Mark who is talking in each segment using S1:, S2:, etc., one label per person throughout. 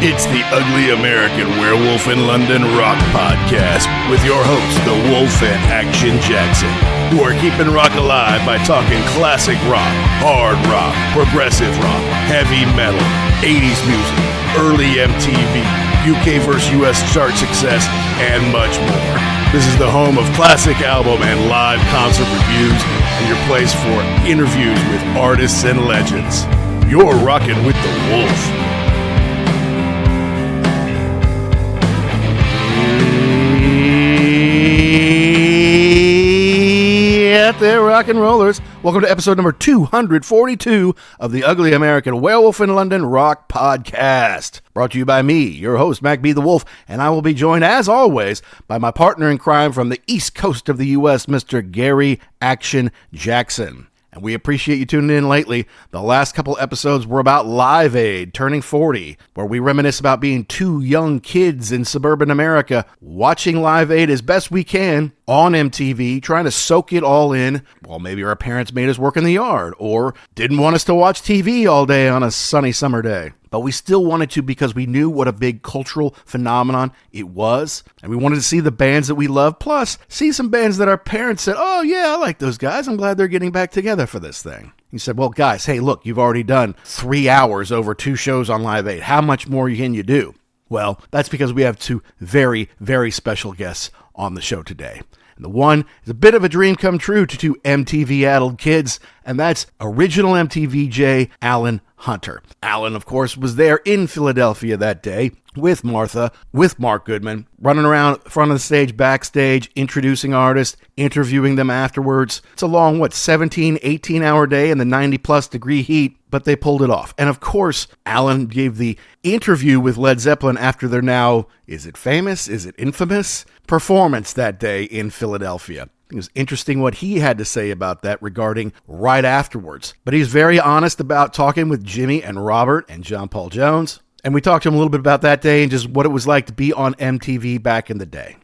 S1: It's the Ugly American Werewolf in London Rock Podcast with your hosts, the Wolf and Action Jackson, who are keeping rock alive by talking classic rock, hard rock, progressive rock, heavy metal, 80s music, early MTV, UK vs. US chart success, and much more. This is the home of classic album and live concert reviews and your place for interviews with artists and legends. You're rocking with the Wolf. Out there, rock and rollers. Welcome to episode number 242 of the Ugly American Werewolf in London Rock Podcast. Brought to you by me, your host, Mac B. the Wolf, and I will be joined, as always, by my partner in crime from the East Coast of the U.S., Mr. Gary Action Jackson. And we appreciate you tuning in lately. The last couple episodes were about Live Aid turning 40, where we reminisce about being two young kids in suburban America, watching Live Aid as best we can on MTV, trying to soak it all in, while maybe our parents made us work in the yard, or didn't want us to watch TV all day on a sunny summer day. But we still wanted to because we knew what a big cultural phenomenon it was, and we wanted to see the bands that we love, plus see some bands that our parents said, oh yeah, I like those guys, I'm glad they're getting back together for this thing. He said, well guys, hey look, you've already done 3 hours over 2 shows on Live Aid, how much more can you do? Well, that's because we have 2 very, very special guests on the show today. And the one is a bit of a dream come true to 2 MTV-addled kids, and that's original MTV VJ Alan Hunter. Alan, of course, was there in Philadelphia that day with Martha, with Mark Goodman, running around front of the stage, backstage, introducing artists, interviewing them afterwards. It's a long, 17, 18-hour day in the 90-plus degree heat, but they pulled it off. And of course, Alan gave the interview with Led Zeppelin after their now, is it famous, is it infamous, performance that day in Philadelphia. It was interesting what he had to say about that regarding right afterwards. But he's very honest about talking with Jimmy and Robert and John Paul Jones. And we talked to him a little bit about that day and just what it was like to be on MTV back in the day.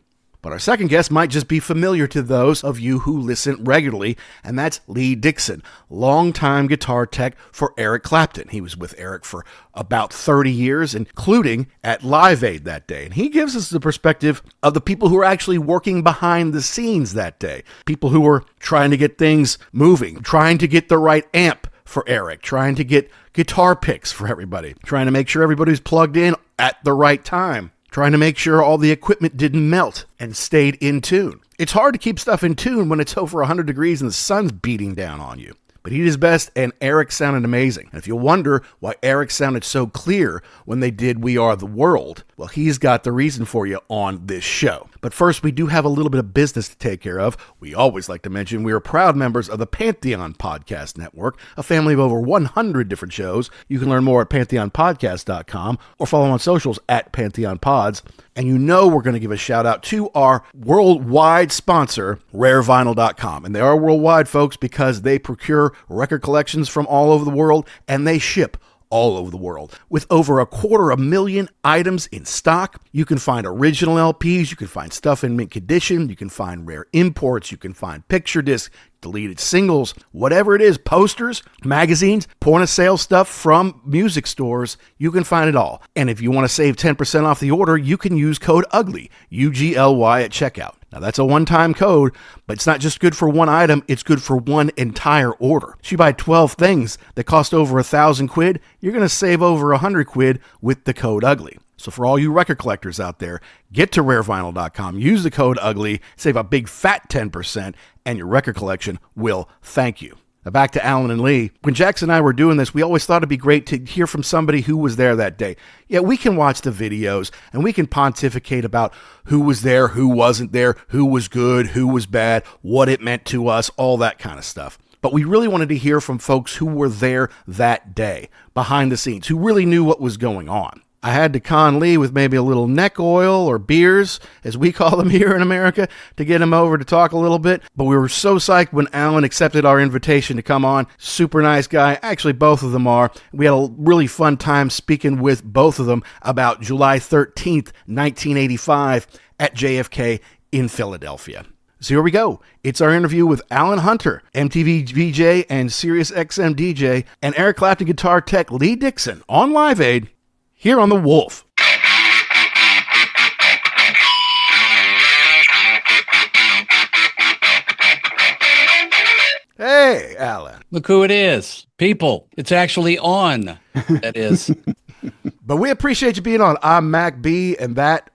S1: But our second guest might just be familiar to those of you who listen regularly, and that's Lee Dickson, longtime guitar tech for Eric Clapton. He was with Eric for about 30 years, including at Live Aid that day. And he gives us the perspective of the people who are actually working behind the scenes that day. People who were trying to get things moving, trying to get the right amp for Eric, trying to get guitar picks for everybody, trying to make sure everybody's plugged in at the right time, trying to make sure all the equipment didn't melt and stayed in tune. It's hard to keep stuff in tune when it's over 100 degrees and the sun's beating down on you. But he did his best, and Eric sounded amazing. And if you wonder why Eric sounded so clear when they did We Are the World, well, he's got the reason for you on this show. But first, we do have a little bit of business to take care of. We always like to mention we are proud members of the Pantheon Podcast Network, a family of over 100 different shows. You can learn more at pantheonpodcast.com or follow on socials at PantheonPods. And you know we're going to give a shout out to our worldwide sponsor, rarevinyl.com. And they are worldwide, folks, because they procure record collections from all over the world and they ship all over the world. With over 250,000 items in stock, you can find original LPs, you can find stuff in mint condition, you can find rare imports, you can find picture discs, deleted singles, whatever it is, posters, magazines, point of sale stuff from music stores, you can find it all. And if you want to save 10% off the order, you can use code UGLY, UGLY at checkout. Now that's a one-time code, but it's not just good for one item, it's good for one entire order. If you buy 12 things that cost over 1,000 quid, you're going to save over 100 quid with the code UGLY. So for all you record collectors out there, get to rarevinyl.com, use the code UGLY, save a big fat 10%, and your record collection will thank you. Now back to Alan and Lee. When Jackson and I were doing this, we always thought it'd be great to hear from somebody who was there that day. Yeah, we can watch the videos and we can pontificate about who was there, who wasn't there, who was good, who was bad, what it meant to us, all that kind of stuff. But we really wanted to hear from folks who were there that day, behind the scenes, who really knew what was going on. I had to con Lee with maybe a little neck oil or beers, as we call them here in America, to get him over to talk a little bit. But we were so psyched when Alan accepted our invitation to come on. Super nice guy. Actually, both of them are. We had a really fun time speaking with both of them about July 13th, 1985 at JFK in Philadelphia. So here we go. It's our interview with Alan Hunter, MTV VJ and Sirius XM DJ, and Eric Clapton guitar tech Lee Dickson on Live Aid here on The Wolf. Hey, Alan.
S2: Look who it is. People, it's actually on. That is.
S1: But we appreciate you being on. I'm Mac B, and that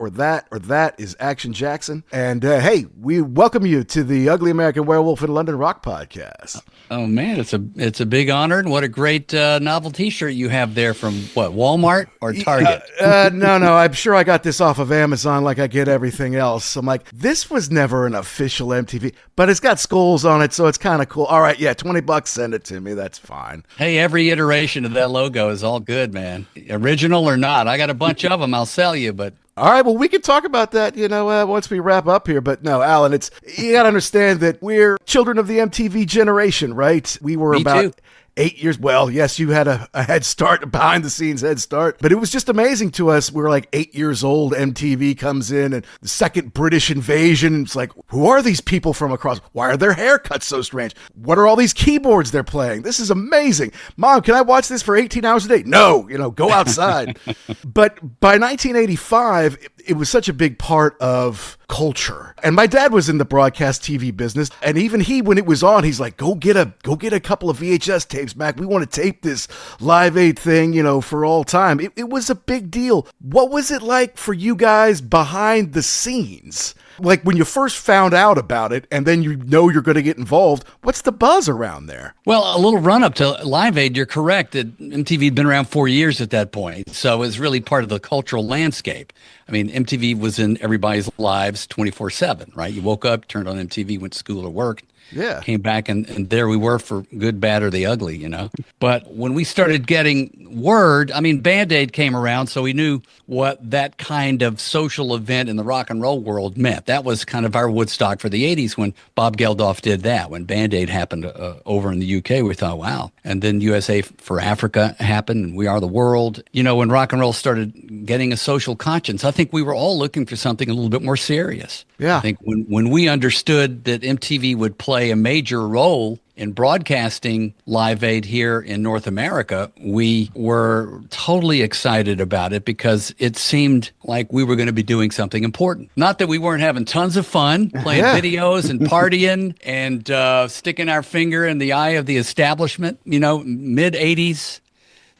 S1: is Action Jackson. And hey, we welcome you to the Ugly American Werewolf in London Rock podcast.
S2: Oh man, it's a big honor, and what a great novel T-shirt you have there from what, Walmart or Target?
S1: No, I'm sure I got this off of Amazon like I get everything else. I'm like, this was never an official MTV, but it's got skulls on it, so it's kind of cool. All right, yeah, $20, send it to me. That's fine.
S2: Hey, every iteration of that logo is all good, man. Original or not, I got a bunch of them. I'll sell you, but.
S1: All right, well, we can talk about that, once we wrap up here. But no, Alan, you got to understand that we're children of the MTV generation, right? We were
S2: Me
S1: about
S2: too.
S1: 8 years. Well, yes, you had a head start, behind the scenes head start, but it was just amazing to us. We were like 8 years old. MTV comes in and the second British invasion. It's like, who are these people from across? Why are their haircuts so strange? What are all these keyboards they're playing? This is amazing. Mom, can I watch this for 18 hours a day? No, go outside. But by 1985, it was such a big part of culture. And my dad was in the broadcast TV business. And even he, when it was on, he's like, go get a couple of VHS tapes, Mac. We want to tape this Live Aid thing, for all time. It was a big deal. What was it like for you guys behind the scenes? Like when you first found out about it and then you're going to get involved, what's the buzz around there?
S2: Well, a little run up to Live Aid, you're correct that MTV had been around 4 years at that point. So it was really part of the cultural landscape. I mean, MTV was in everybody's lives 24/7, right? You woke up, turned on MTV, went to school or work.
S1: Yeah.
S2: Came back and there we were for good, bad, or the ugly, But when we started getting word, I mean, Band-Aid came around, so we knew what that kind of social event in the rock and roll world meant. That was kind of our Woodstock for the 80s when Bob Geldof did that. When Band-Aid happened over in the UK, we thought, wow. And then USA for Africa happened, and We Are the World. When rock and roll started getting a social conscience, I think we were all looking for something a little bit more serious.
S1: Yeah.
S2: I think when we understood that MTV would play a major role in broadcasting Live Aid here in North America, we were totally excited about it because it seemed like we were going to be doing something important. Not that we weren't having tons of fun playing videos and partying and sticking our finger in the eye of the establishment, mid-'80s.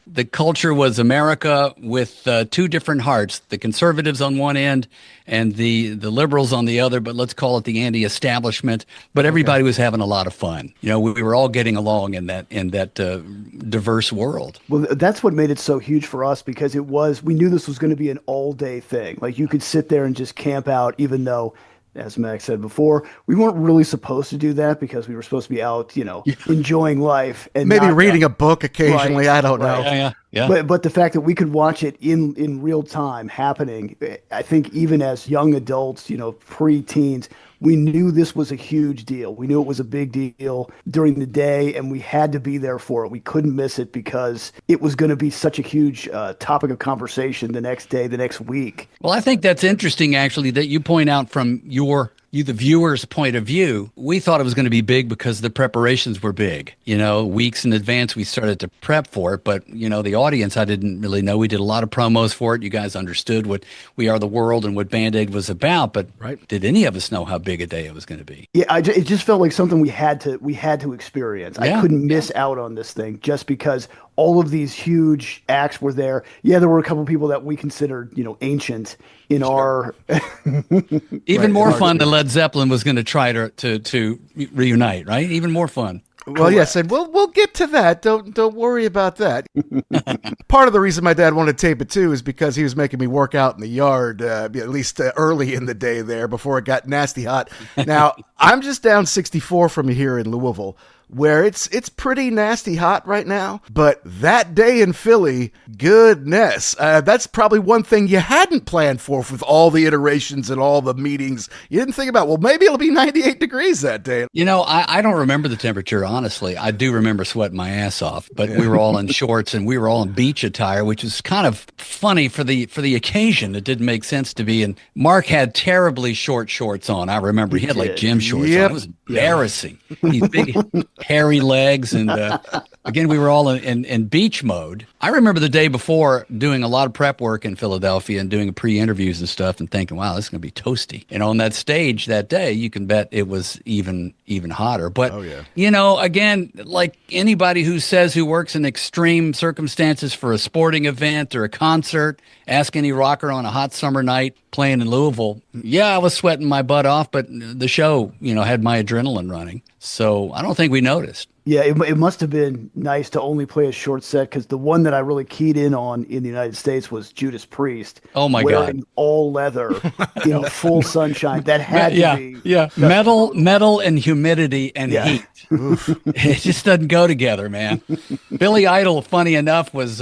S2: The culture was America with two different hearts, the conservatives on one end and the liberals on the other, but let's call it the anti-establishment. But everybody was having a lot of fun. We were all getting along in that diverse world.
S3: Well, that's what made it so huge for us because we knew this was going to be an all-day thing. Like you could sit there and just camp out, even though, as Max said before, we weren't really supposed to do that because we were supposed to be out, enjoying life and
S1: maybe reading a book occasionally. Right, I don't know.
S2: Yeah.
S3: But the fact that we could watch it in real time happening, I think even as young adults, pre-teens, we knew this was a huge deal. We knew it was a big deal during the day, and we had to be there for it. We couldn't miss it because it was going to be such a huge topic of conversation the next day, the next week.
S2: Well, I think that's interesting, actually, that you point out from the viewer's point of view. We thought it was going to be big because the preparations were big. Weeks in advance we started to prep for it, but the audience, I didn't really know. We did a lot of promos for it. You guys understood what We Are the World and what Band-Aid was about, but did any of us know how big a day it was going to be?
S3: Yeah, it just felt like something we had to experience. I couldn't miss out on this thing just because all of these huge acts were there. Yeah, there were a couple of people that we considered, ancient in our
S2: even more fun than Led Zeppelin was going to try to reunite, right? Even more fun.
S1: Well, yes, and we'll get to that. Don't worry about that. Part of the reason my dad wanted to tape it too is because he was making me work out in the yard, at least early in the day there before it got nasty hot. Now, I'm just down 64 from here in Louisville, where it's pretty nasty hot right now. But that day in Philly, goodness, that's probably one thing you hadn't planned for with all the iterations and all the meetings. You didn't think about, well, maybe it'll be 98 degrees that day.
S2: I don't remember the temperature, honestly. I do remember sweating my ass off, but we were all in shorts and we were all in beach attire, which was kind of funny for the occasion. It didn't make sense to be. And Mark had terribly short shorts on. I remember he had like gym shorts on. It was embarrassing. These big hairy legs and Again, we were all in beach mode. I remember the day before doing a lot of prep work in Philadelphia and doing pre-interviews and stuff and thinking, wow, this is going to be toasty. And on that stage that day, you can bet it was even hotter. But, again, like anybody who works in extreme circumstances for a sporting event or a concert, ask any rocker on a hot summer night playing in Louisville. Yeah, I was sweating my butt off, but the show, had my adrenaline running. So I don't think we noticed.
S3: Yeah, it must have been nice to only play a short set because the one that I really keyed in on in the United States was Judas Priest.
S2: Oh my
S3: wearing
S2: God!
S3: All leather, full sunshine. That had to be
S2: metal and humidity and heat. It just doesn't go together, man. Billy Idol, funny enough, was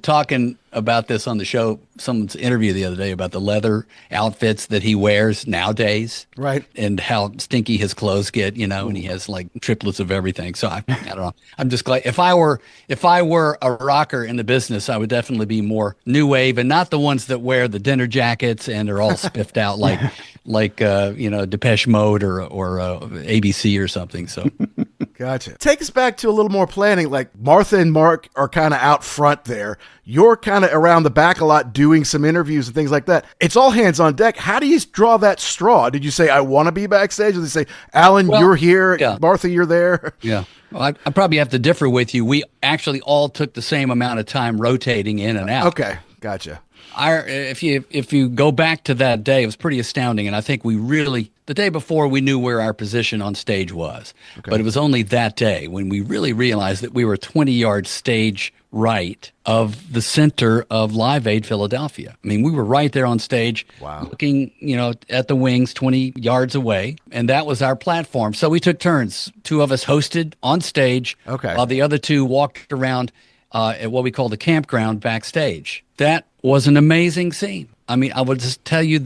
S2: talking about this on the show, someone's interview the other day about the leather outfits that he wears nowadays.
S1: Right.
S2: And how stinky his clothes get, and he has like triplets of everything. So I don't know. I'm just glad if I were a rocker in the business, I would definitely be more new wave and not the ones that wear the dinner jackets and are all spiffed out like Depeche Mode or ABC or something. So
S1: Gotcha. Take us back to a little more planning. Like Martha and Mark are kind of out front there. You're kind of around the back a lot doing some interviews and things like that. It's all hands on deck. How do you draw that straw? Did you say, I want to be backstage? Or did they say, Alan, you're here. Yeah. Martha, you're there?
S2: Yeah. Well, I probably have to differ with you. We actually all took the same amount of time rotating in and out.
S1: Okay. Gotcha.
S2: If you go back to that day, it was pretty astounding. And I think the day before we knew where our position on stage was. Okay. But it was only that day when we really realized that we were 20 yards stage right of the center of Live Aid Philadelphia. I mean, we were right there on stage, looking, at the wings 20 yards away. And that was our platform. So we took turns. Two of us hosted on stage, while the other two walked around at what we call the campground backstage. That was an amazing scene. I mean, I would just tell you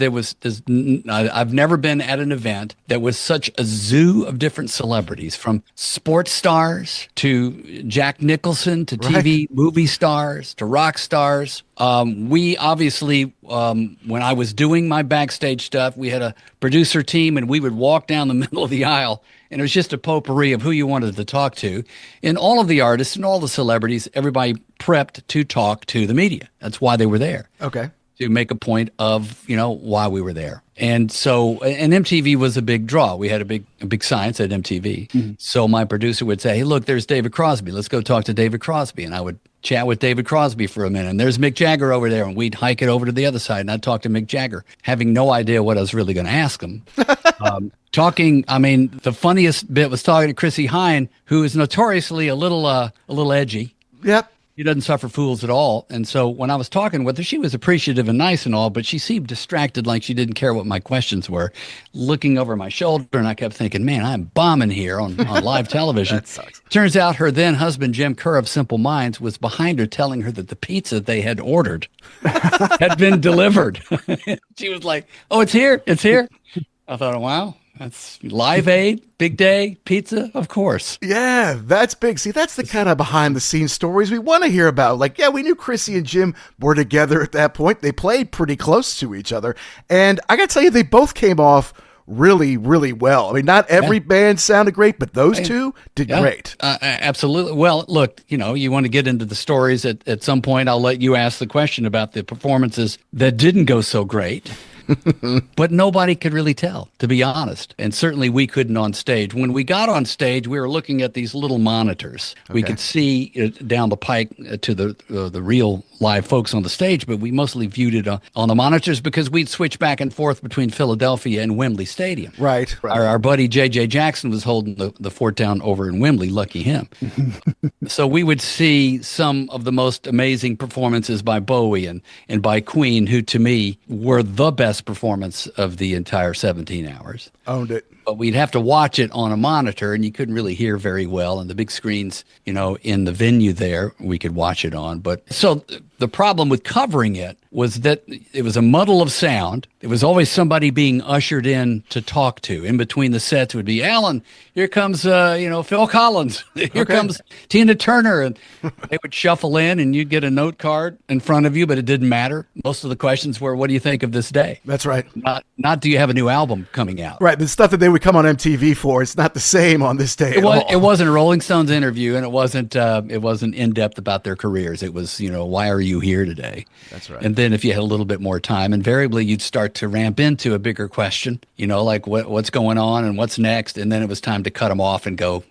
S2: I've never been at an event that was such a zoo of different celebrities, from sports stars to Jack Nicholson to TV movie stars to rock stars. We obviously, when I was doing my backstage stuff, we had a producer team and we would walk down the middle of the aisle and it was just a potpourri of who you wanted to talk to. And all of the artists and all the celebrities, everybody prepped to talk to the media. That's why they were there.
S1: Okay.
S2: To make a point of, why we were there. And so, and MTV was a big draw. We had a big sign at MTV. Mm-hmm. So my producer would say, hey, look, there's David Crosby. Let's go talk to David Crosby. And I would chat with David Crosby for a minute. And there's Mick Jagger over there. And we'd hike it over to the other side. And I'd talk to Mick Jagger, having no idea what I was really going to ask him. The funniest bit was talking to Chrissy Hine, who is notoriously a little edgy.
S1: Yep.
S2: She doesn't suffer fools at all. And so when I was talking with her, she was appreciative and nice and all, but she seemed distracted, like she didn't care what my questions were, looking over my shoulder. And I kept thinking, man, I'm bombing here on live television.
S1: That sucks.
S2: Turns out her then husband, Jim Kerr of Simple Minds, was behind her telling her that the pizza they had ordered had been delivered. She was like, oh, it's here. It's here. I thought, wow. That's Live Aid, big day, pizza, of course.
S1: Yeah, that's big. See, that's the kind of behind-the-scenes stories we want to hear about. Like, yeah, we knew Chrissy and Jim were together at that point. They played pretty close to each other. And I got to tell you, they both came off really, really well. I mean, not every band sounded great, but those two did great.
S2: Absolutely. Well, look, you want to get into the stories at some point. I'll let you ask the question about the performances that didn't go so great. But nobody could really tell, to be honest. And certainly we couldn't on stage. When we got on stage, we were looking at these little monitors. Okay. We could see down the pike to the real live folks on the stage, but we mostly viewed it on the monitors because we'd switch back and forth between Philadelphia and Wembley Stadium.
S1: Right.
S2: Our buddy JJ Jackson was holding the fort down over in Wembley, lucky him. So we would see some of the most amazing performances by Bowie and by Queen, who to me were the best performance of the entire 17 hours.
S1: Owned it.
S2: But we'd have to watch it on a monitor, and you couldn't really hear very well. And the big screens, in the venue there, we could watch it on. But so The problem with covering it was that it was a muddle of sound. There was always somebody being ushered in to talk to. In between the sets would be, Alan, here comes, Phil Collins. Here comes Tina Turner. And they would shuffle in and you'd get a note card in front of you, but it didn't matter. Most of the questions were, what do you think of this day?
S1: That's right.
S2: Not do you have a new album coming out?
S1: Right. The stuff that they would come on MTV for, it's not the same on this day
S2: It wasn't a Rolling Stones interview, and it wasn't in-depth about their careers. It was, why are you here today?
S1: That's right.
S2: And then if you had a little bit more time, invariably you'd start to ramp into a bigger question, like what's going on and what's next. And then it was time to cut them off and go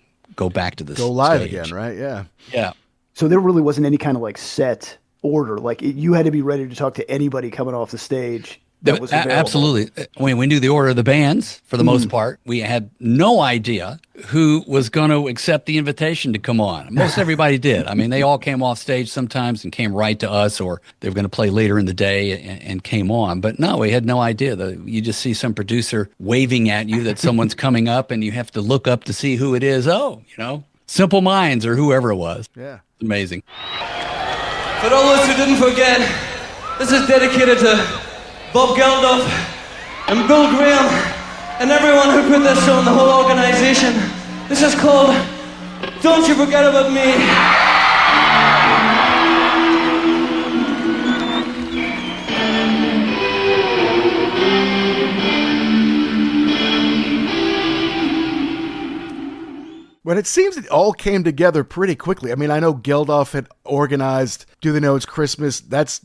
S2: back to the
S1: Go live
S2: stage.
S1: again, right? Yeah.
S2: Yeah.
S3: So there really wasn't any kind of like set order. Like you had to be ready to talk to anybody coming off the stage. That was available.
S2: Absolutely. We knew the order of the bands for the most part. We had no idea who was going to accept the invitation to come on. Most everybody did. I mean, they all came off stage sometimes and came right to us, or they were going to play later in the day and came on. But no, we had no idea. You just see some producer waving at you that someone's coming up, and you have to look up to see who it is. Oh, Simple Minds or whoever it was.
S1: Yeah.
S2: It's amazing.
S4: For all those who didn't forget, this is dedicated to Bob Geldof and Bill Graham and everyone who put this on, the whole organization. This is called Don't You Forget About Me.
S1: But it seems it all came together pretty quickly. I mean, I know Geldof had organized Do They Know It's Christmas? That's,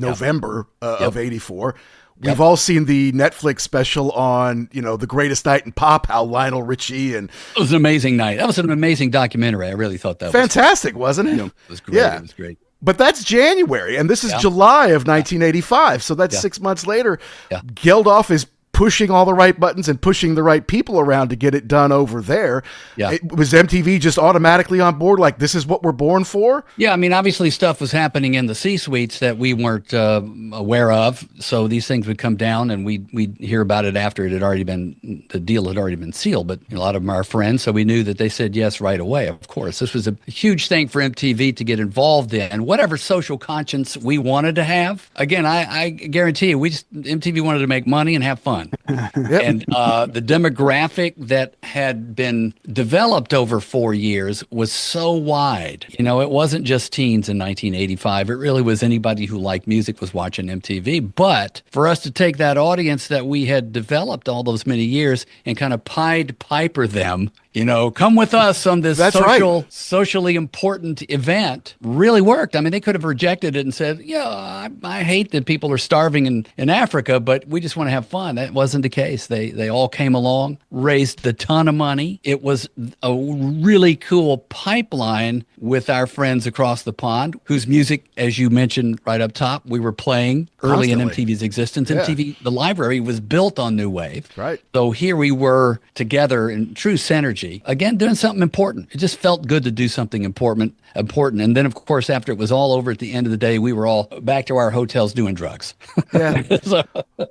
S1: November of 84. We've all seen the Netflix special on, The Greatest Night in Pop, how Lionel Richie and...
S2: It was an amazing night. That was an amazing documentary. I really thought that was
S1: fantastic, wasn't it?
S2: It was great.
S1: Yeah.
S2: It was great.
S1: But that's January, and this is July of 1985, so that's 6 months later.
S2: Yeah.
S1: Geldof is pushing all the right buttons and pushing the right people around to get it done over there.
S2: Yeah.
S1: Was MTV just automatically on board, like, this is what we're born for?
S2: Yeah, I mean, obviously stuff was happening in the C-suites that we weren't aware of, so these things would come down, and we'd hear about it after the deal had already been sealed, but a lot of them are our friends, so we knew that they said yes right away, of course. This was a huge thing for MTV to get involved in. Whatever social conscience we wanted to have, again, I guarantee you, MTV wanted to make money and have fun.
S1: Yep.
S2: And the demographic that had been developed over 4 years was so wide. It wasn't just teens in 1985. It really was anybody who liked music was watching MTV. But for us to take that audience that we had developed all those many years and kind of Pied Piper them, come with us on this socially important event really worked. I mean, they could have rejected it and said, I hate that people are starving in Africa, but we just want to have fun. That wasn't the case. They all came along, raised a ton of money. It was a really cool pipeline with our friends across the pond, whose music, as you mentioned right up top, we were playing early in MTV's existence.
S1: Yeah.
S2: MTV, the library was built on New Wave.
S1: Right.
S2: So here we were together in true synergy. Again, doing something important. It just felt good to do something important. And then, of course, after it was all over at the end of the day, we were all back to our hotels doing drugs.
S1: Yeah.
S2: So,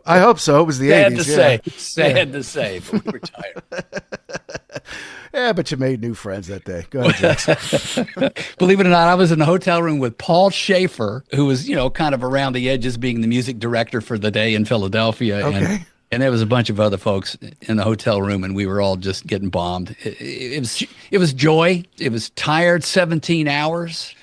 S1: I hope so. It was the 80s.
S2: Sad to say, but we were tired.
S1: Yeah, but you made new friends that day. Go ahead, Jackson.
S2: Believe it or not, I was in the hotel room with Paul Schaefer, who was, kind of around the edges, being the music director for the day in Philadelphia.
S1: Okay.
S2: And there was a bunch of other folks in the hotel room, and we were all just getting bombed. It was joy. It was tired 17 hours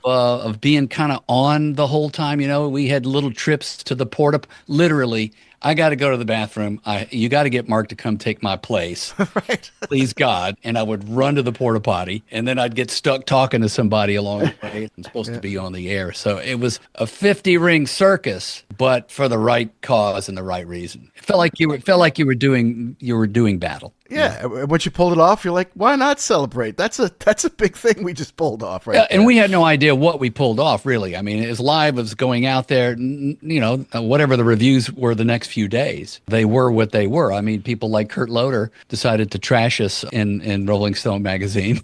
S2: of being kind of on the whole time. We had little trips to the porta. Literally, I got to go to the bathroom. You got to get Mark to come take my place.
S1: Right.
S2: Please God. And I would run to the porta potty, and then I'd get stuck talking to somebody along the way. I'm supposed to be on the air. So it was a 50-ring circus, but for the right cause and the right reason. It felt like you were doing battle.
S1: Yeah, once you pulled it off, you're like, why not celebrate? That's a big thing we just pulled off, right?
S2: And we had no idea what we pulled off, really. I mean, it was live, it was going out there, whatever the reviews were the next few days, they were what they were. I mean, people like Kurt Loder decided to trash us in Rolling Stone magazine.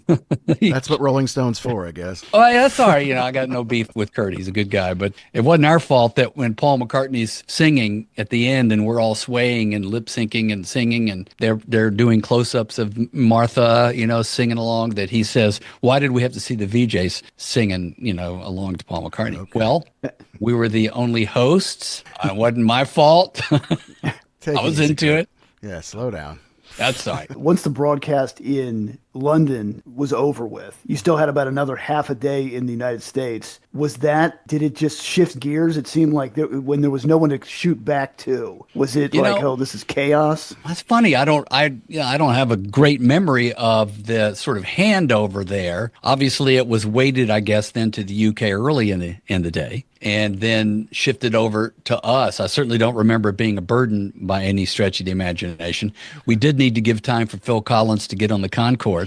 S1: That's what Rolling Stone's for, I guess.
S2: Oh, yeah, that's all right. I got no beef with Kurt. He's a good guy. But it wasn't our fault that when Paul McCartney's singing at the end and we're all swaying and lip syncing and singing and they're doing doing close-ups of Martha, singing along, that he says, why did we have to see the VJs singing, along to Paul McCartney? Okay. Well, we were the only hosts. It wasn't my fault. I was into it.
S1: Yeah, slow down.
S2: That's all right.
S3: Once the broadcast in London was over with, you still had about another half a day in the United States. Did it just shift gears? It seemed like when there was no one to shoot back to, was it oh, this is chaos?
S2: That's funny. I don't have a great memory of the sort of handover there. Obviously, it was weighted, I guess, then to the UK early in the day, and then shifted over to us. I certainly don't remember it being a burden by any stretch of the imagination. We did need to give time for Phil Collins to get on the Concorde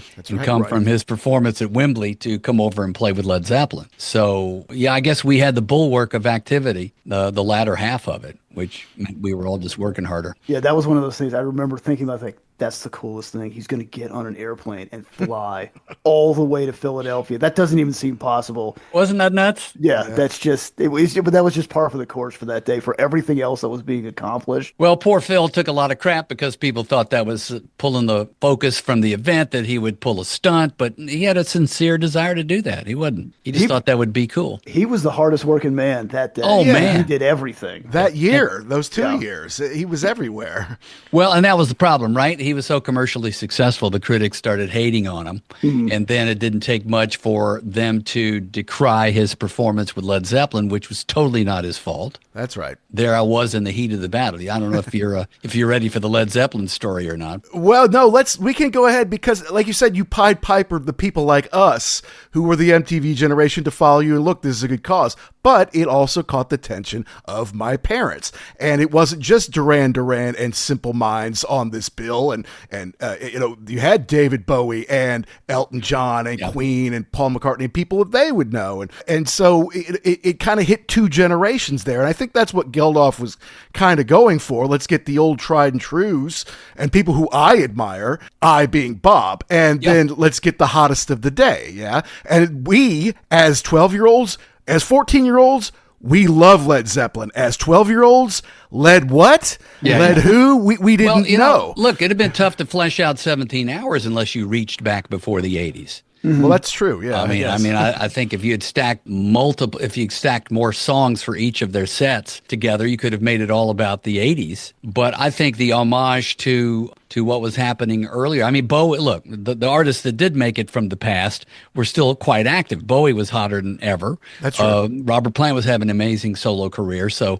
S2: from his performance at Wembley to come over and play with Led Zeppelin. So, yeah, I guess we had the bulwark of activity, the latter half of it, which meant we were all just working harder.
S3: Yeah, that was one of those things I remember thinking about, that's the coolest thing. He's going to get on an airplane and fly all the way to Philadelphia. That doesn't even seem possible.
S2: Wasn't that nuts?
S3: Yeah, that's just, but that was just par for the course for that day, for everything else that was being accomplished.
S2: Well, poor Phil took a lot of crap because people thought that was pulling the focus from the event, that he would pull a stunt, but he had a sincere desire to do that. He wouldn't. He just thought that would be cool.
S3: He was the hardest working man that day.
S2: Oh, man.
S3: He did everything.
S1: That year, those 2 years, he was everywhere.
S2: Well, and that was the problem, right? He was so commercially successful, the critics started hating on him. Mm-hmm. And then it didn't take much for them to decry his performance with Led Zeppelin, which was totally not his fault.
S1: That's right.
S2: There I was in the heat of the battle. I don't know if you're ready for the Led Zeppelin story or not.
S1: Well, no, we can go ahead because, like you said, you Pied Pipered the people like us who were the MTV generation to follow you and look, this is a good cause. But it also caught the attention of my parents. And it wasn't just Duran Duran and Simple Minds on this bill. And you had David Bowie and Elton John and Queen and Paul McCartney and people that they would know. And so it kind of hit two generations there. And I think that's what Geldof was kind of going for. Let's get the old tried and trues and people who I admire, I being Bob, and then let's get the hottest of the day. Yeah. And we, as 12-year-olds, as 14-year-olds, we love Led Zeppelin. As 12-year-olds, Led what?
S2: Yeah,
S1: Led who? We didn't know.
S2: Look, it'd have been tough to flesh out 17 hours unless you reached back before the 80s.
S1: Mm-hmm. Well, that's true. Yeah.
S2: I think if you had stacked more songs for each of their sets together, you could have made it all about the 80s. But I think the homage to what was happening earlier. I mean, Bowie, look, the artists that did make it from the past were still quite active. Bowie was hotter than ever.
S1: That's right.
S2: Robert Plant was having an amazing solo career. So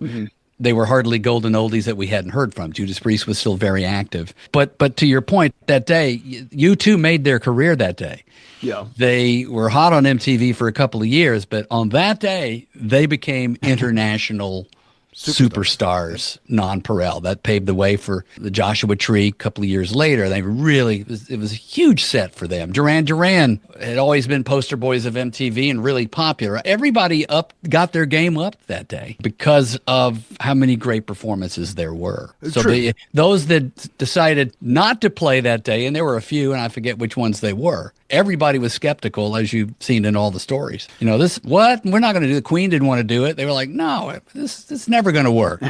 S2: they were hardly golden oldies that we hadn't heard from. Judas Priest was still very active. But to your point, that day, U2 made their career that day.
S3: Yeah.
S2: They were hot on MTV for a couple of years, but on that day, they became international superstars, nonpareil. That paved the way for the Joshua Tree a couple of years later. It was a huge set for them. Duran Duran had always been poster boys of MTV and really popular. Everybody got their game up that day because of how many great performances there were. So those that decided not to play that day, and there were a few, and I forget which ones they were, everybody was skeptical, as you've seen in all the stories. We're not going to do it. Queen didn't want to do it. They were like, no, this is never going to work.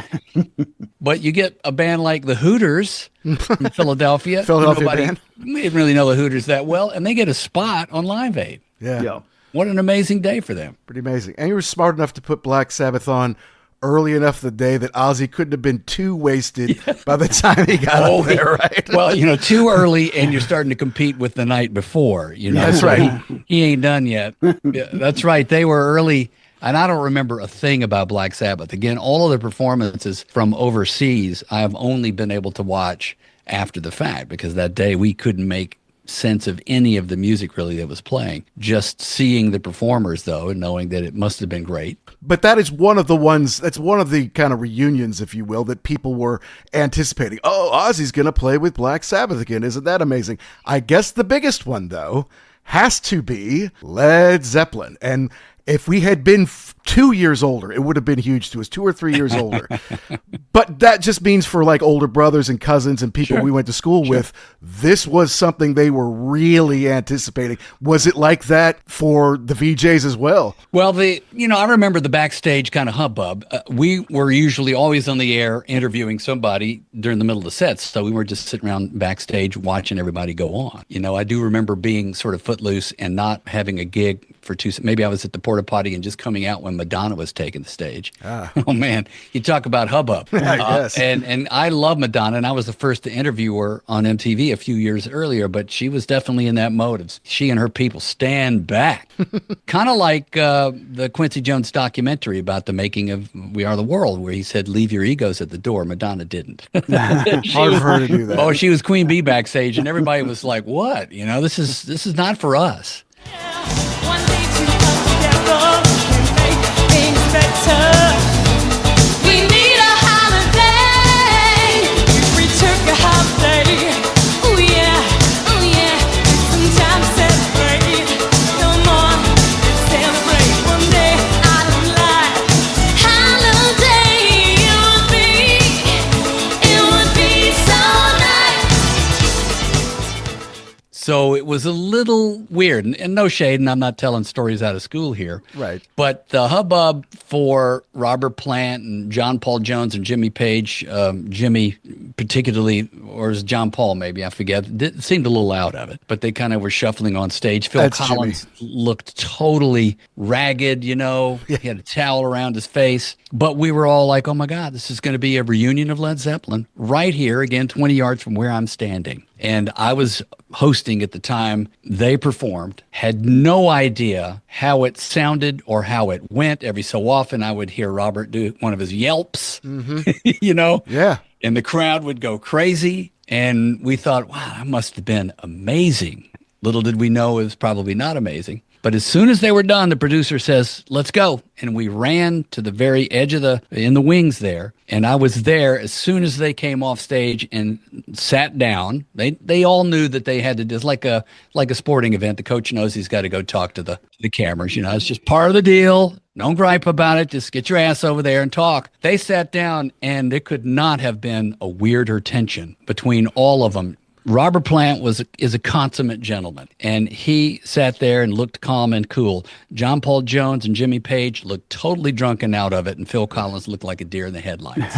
S2: But you get a band like the Hooters from Philadelphia.
S1: Band.
S2: We didn't really know the Hooters that well, and they get a spot on Live Aid.
S1: Yeah.
S2: What an amazing day for them.
S1: Pretty amazing. And you were smart enough to put Black Sabbath on early enough the day that Ozzy couldn't have been too wasted by the time he got up there, right?
S2: Well, too early, and you're starting to compete with the night before.
S1: That's right.
S2: He ain't done yet. Yeah, that's right. They were early. And I don't remember a thing about Black Sabbath. Again, all of the performances from overseas, I have only been able to watch after the fact, because that day we couldn't make sense of any of the music really that was playing. Just seeing the performers, though, and knowing that it must have been great.
S1: But that's one of the kind of reunions, if you will, that people were anticipating. Oh, Ozzy's going to play with Black Sabbath again. Isn't that amazing? I guess the biggest one, though, has to be Led Zeppelin. And If we had been 2 years older, it would have been huge to us, 2 or 3 years older. But that just means for like older brothers and cousins and people we went to school with, this was something they were really anticipating. Was it like that for the VJs as well?
S2: Well, I remember the backstage kind of hubbub. We were usually always on the air interviewing somebody during the middle of the sets. So we were just sitting around backstage watching everybody go on. I do remember being sort of footloose and not having a gig for maybe I was at the porta potty and just coming out when Madonna was taking the stage. Oh man, you talk about hubbub.
S1: Yes.
S2: And I love Madonna, and I was the first to interview her on MTV a few years earlier, but she was definitely in that mode of she and her people stand back. Kind of like the Quincy Jones documentary about the making of We Are the World, where he said, leave your egos at the door. Madonna didn't.
S1: Hard for her to do that.
S2: Oh, she was Queen Bee backstage, and everybody was like, what? This is not for us.
S5: One day to come together can make things better. We need a holiday. If we took a holiday, oh yeah, sometime celebrate. Come on, let's celebrate one day out of life. Holiday, it would be so nice.
S2: So it was a little weird, and no shade, and I'm not telling stories out of school here.
S1: Right.
S2: But the hubbub for Robert Plant and John Paul Jones and Jimmy Page, Jimmy particularly, or is John Paul maybe, I forget, seemed a little out of it. But they kind of were shuffling on stage. Phil
S1: That's
S2: Collins looked totally ragged, He had a towel around his face. But we were all like, oh my God, this is going to be a reunion of Led Zeppelin right here, again, 20 yards from where I'm standing. And I was hosting at the time. They performed, had no idea how it sounded or how it went. Every so often I would hear Robert do one of his yelps,
S1: Yeah.
S2: and the crowd would go crazy. And we thought, wow, that must have been amazing. Little did we know it was probably not amazing. But as soon as they were done, the producer says, let's go. And we ran to the very edge of in the wings there. And I was there as soon as they came off stage and sat down. They all knew that they had to, just like a sporting event. The coach knows he's got to go talk to the cameras. It's just part of the deal. Don't gripe about it. Just get your ass over there and talk. They sat down, and there could not have been a weirder tension between all of them. Robert Plant is a consummate gentleman, and he sat there and looked calm and cool. John Paul Jones and Jimmy Page looked totally drunken out of it, and Phil Collins looked like a deer in the headlights.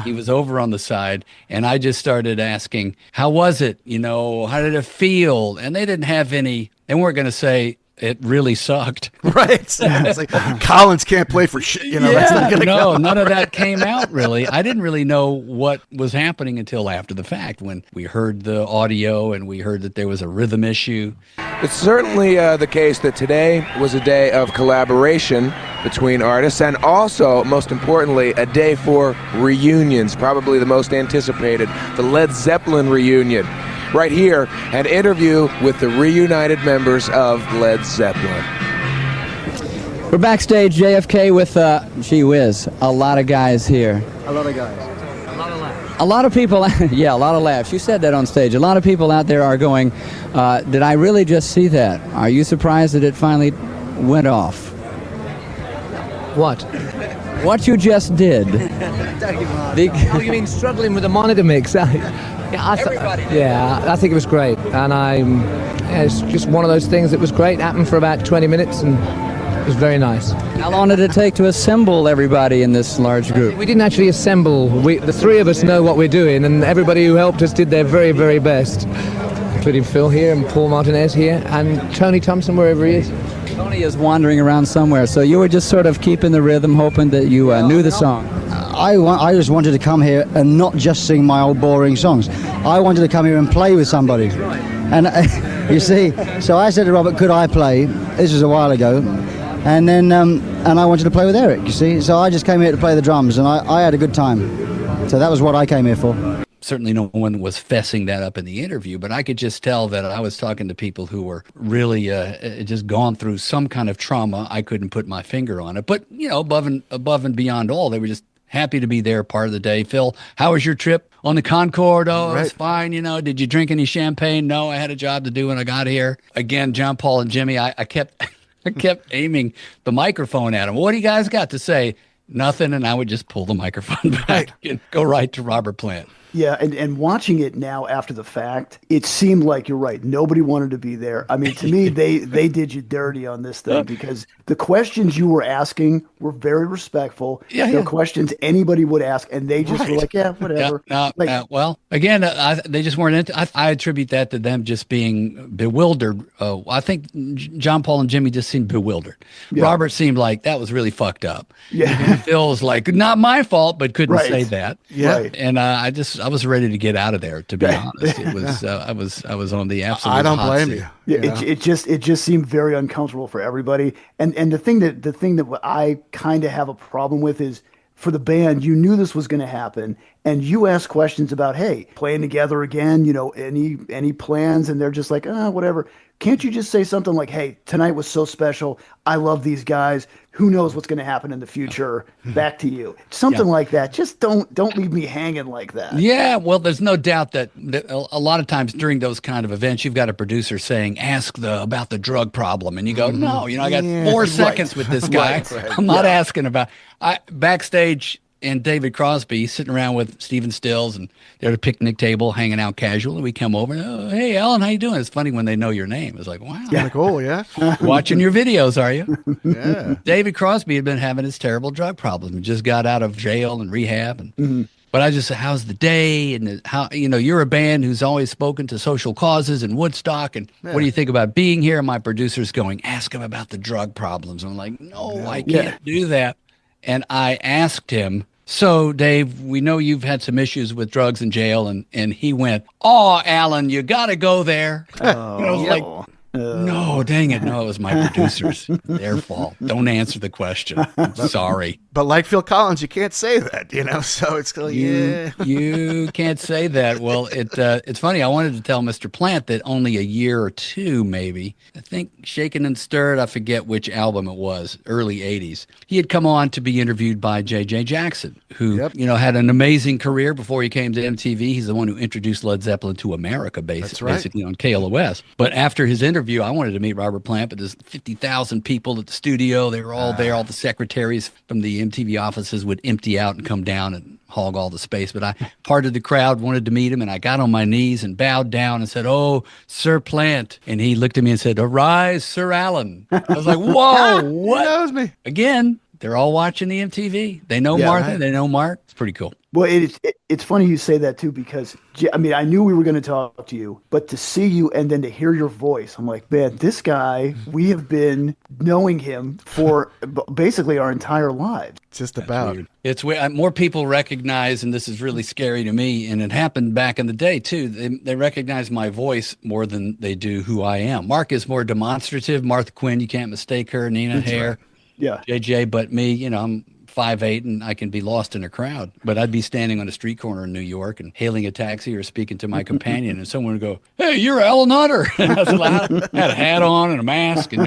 S2: He was over on the side, and I just started asking, how was it? How did it feel? And they didn't have any, they weren't going to say, it really sucked.
S1: Right. It's like Collins can't play for shit. That's not gonna
S2: no,
S1: come
S2: none
S1: out,
S2: of that came out really. I didn't really know what was happening until after the fact, when we heard the audio and we heard that there was a rhythm issue.
S6: It's certainly the case that today was a day of collaboration between artists, and also, most importantly, a day for reunions, probably the most anticipated, the Led Zeppelin reunion. Right here, an interview with the reunited members of Led Zeppelin.
S7: We're backstage, JFK, with, gee whiz, a lot of guys here.
S3: A lot of guys.
S7: A lot of people, yeah, a lot of laughs. You said that on stage. A lot of people out there are going, did I really just see that? Are you surprised that it finally went off?
S8: What?
S7: What you just did.
S8: Oh, you mean struggling with the monitor mix? Yeah, I think it was great, and it's just one of those things that was great. Happened for about 20 minutes, and it was very nice.
S7: How long did it take to assemble everybody in this large group?
S8: We didn't actually assemble. The three of us know what we're doing, and everybody who helped us did their very, very best, including Phil here and Paul Martinez here, and Tony Thompson wherever he is.
S7: Tony is wandering around somewhere, so you were just sort of keeping the rhythm, hoping that you knew the song.
S9: I just wanted to come here and not just sing my old boring songs. I wanted to come here and play with somebody. And you see, so I said to Robert, could I play? This was a while ago. And then and I wanted to play with Eric, you see. So I just came here to play the drums, and I had a good time. So that was what I came here for.
S2: Certainly no one was fessing that up in the interview, but I could just tell that I was talking to people who were really just gone through some kind of trauma. I couldn't put my finger on it. But, above and beyond all, they were just happy to be there part of the day. Phil, how was your trip on the Concorde? Oh, it was fine. Did you drink any champagne? No, I had a job to do when I got here. Again, John Paul and Jimmy, I kept I kept aiming the microphone at him. What do you guys got to say? Nothing. And I would just pull the microphone back and go right to Robert Plant.
S3: Yeah, and watching it now after the fact, it seemed like you're right. Nobody wanted to be there. I mean, to me, they did you dirty on this thing because the questions you were asking were very respectful. They're questions anybody would ask, and they just were like, yeah, whatever.
S2: Well, again, they just weren't into. I attribute that to them just being bewildered. I think John Paul and Jimmy just seemed bewildered.
S3: Yeah.
S2: Robert seemed like that was really fucked up.
S3: Yeah,
S2: and Phil was like, not my fault, but couldn't say that.
S3: Yeah, right.
S2: And I was ready to get out of there. To be honest, it was I was on the absolute.
S1: I don't
S2: hot
S1: blame
S2: seat.
S1: you.
S3: Yeah, it just seemed very uncomfortable for everybody. And the thing that I kind of have a problem with is for the band, you knew this was going to happen, and you asked questions about, hey, playing together again, any plans, and they're just like, whatever. Can't you just say something like, hey, tonight was so special. I love these guys. Who knows what's going to happen in the future? Back to you. Something like that. Just don't leave me hanging like that.
S2: Yeah, well, there's no doubt that a lot of times during those kind of events, you've got a producer saying, ask about the drug problem. And you go, no, I got 4 seconds with this guy. I'm not asking about backstage. And David Crosby sitting around with Stephen Stills, and they're at a picnic table hanging out casually. We come over, and, hey, Alan, how you doing? It's funny when they know your name. It's like, wow.
S1: Yeah, cool, yeah.
S2: Watching your videos, are you?
S1: Yeah.
S2: David Crosby had been having his terrible drug problem. He just got out of jail and rehab. And But I just said, how's the day? And how, you're a band who's always spoken to social causes and Woodstock. And what do you think about being here? And my producer's going, ask him about the drug problems. I'm like, no, I can't do that. And I asked him, so, Dave, we know you've had some issues with drugs in jail, and he went, oh, Alan, you got to go there. No, dang it. No, it was my producers. Their fault. Don't answer the question. I'm sorry.
S1: But like Phil Collins, you can't say that, so it's like,
S2: You can't say that. Well, it's funny. I wanted to tell Mr. Plant that only a year or two, maybe, I think Shaken and Stirred, I forget which album it was, early 80s. He had come on to be interviewed by JJ Jackson, who, had an amazing career before he came to MTV. He's the one who introduced Led Zeppelin to America, basically on KLOS. But after his interview, I wanted to meet Robert Plant, but there's 50,000 people at the studio. They were all there. All the secretaries from the MTV offices would empty out and come down and hog all the space. But I parted the crowd, wanted to meet him, and I got on my knees and bowed down and said, oh, Sir Plant. And he looked at me and said, arise, Sir Alan. I was like, whoa, what?
S1: He knows me.
S2: Again, they're all watching the MTV. They know Martha. They know Mark. It's pretty cool.
S3: Well, it's funny you say that, too, because, I knew we were going to talk to you, but to see you and then to hear your voice, I'm like, man, this guy, we have been knowing him for basically our entire lives.
S1: Just about.
S2: It's more people recognize, and this is really scary to me, and it happened back in the day, too. They recognize my voice more than they do who I am. Mark is more demonstrative. Martha Quinn, you can't mistake her. Nina Hare.
S3: Right. Yeah.
S2: JJ, but me, I'm 5'8" and I can be lost in a crowd, but I'd be standing on a street corner in New York and hailing a taxi or speaking to my companion, and someone would go, hey, you're Alan Hunter. And I had a hat on and a mask and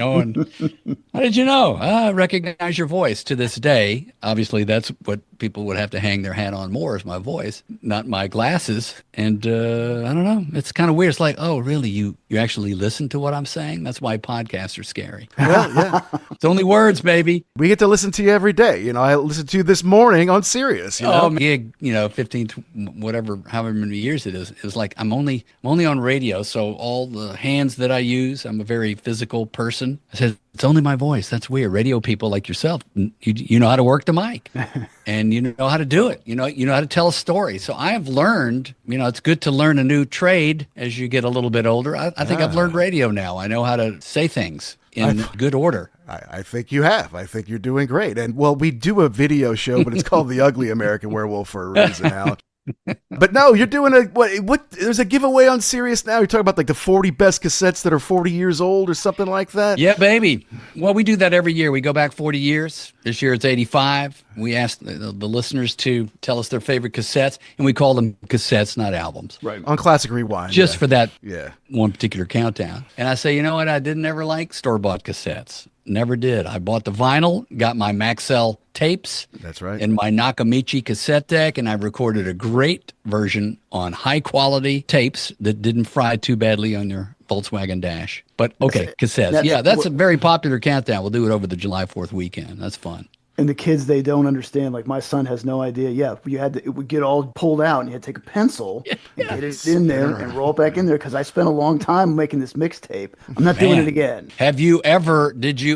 S2: how did you know? I recognize your voice to this day. Obviously, that's what people would have to hang their hat on more is my voice, not my glasses. And I don't know. It's kind of weird. It's like, oh, really? You actually listen to what I'm saying? That's why podcasts are scary.
S1: Well, yeah.
S2: It's only words, baby.
S1: We get to listen to you every day. I listened to you this morning on Sirius.
S2: Gig, 15, whatever, however many years it is. It was like I'm only on radio, so all the hands that I use, I'm a very physical person. I said, it's only my voice. That's weird. Radio people like yourself, you know how to work the mic, and you know how to do it. You know how to tell a story. So I have learned. It's good to learn a new trade as you get a little bit older. I think I've learned radio now. I know how to say things in good order.
S1: I think you have. I think you're doing great. And we do a video show, but it's called The Ugly American Werewolf for a reason, Alan. But no, you're doing what? There's a giveaway on Sirius now. You're talking about like the 40 best cassettes that are 40 years old or something like that.
S2: Yeah, baby. Well, we do that every year. We go back 40 years. This year it's 85. We ask the listeners to tell us their favorite cassettes, and we call them cassettes, not albums.
S3: Right.
S1: On Classic Rewind.
S2: Just for that one particular countdown. And I say, you know what? I didn't ever like store-bought cassettes. Never did. I bought the vinyl, got my Maxell tapes.
S1: That's right.
S2: And my Nakamichi cassette deck, and I recorded a great version on high-quality tapes that didn't fry too badly on your Volkswagen Dash. But okay, cassettes.
S3: That's-
S2: Yeah, that's a very popular countdown. We'll do it over the July 4th weekend. That's fun.
S3: And the kids, they don't understand. Like my son has no idea. Yeah, you had to, it would get all pulled out, and you had to take a pencil and get it in there and roll it back in there. Because I spent a long time making this mixtape. I'm not doing it again.
S2: Did you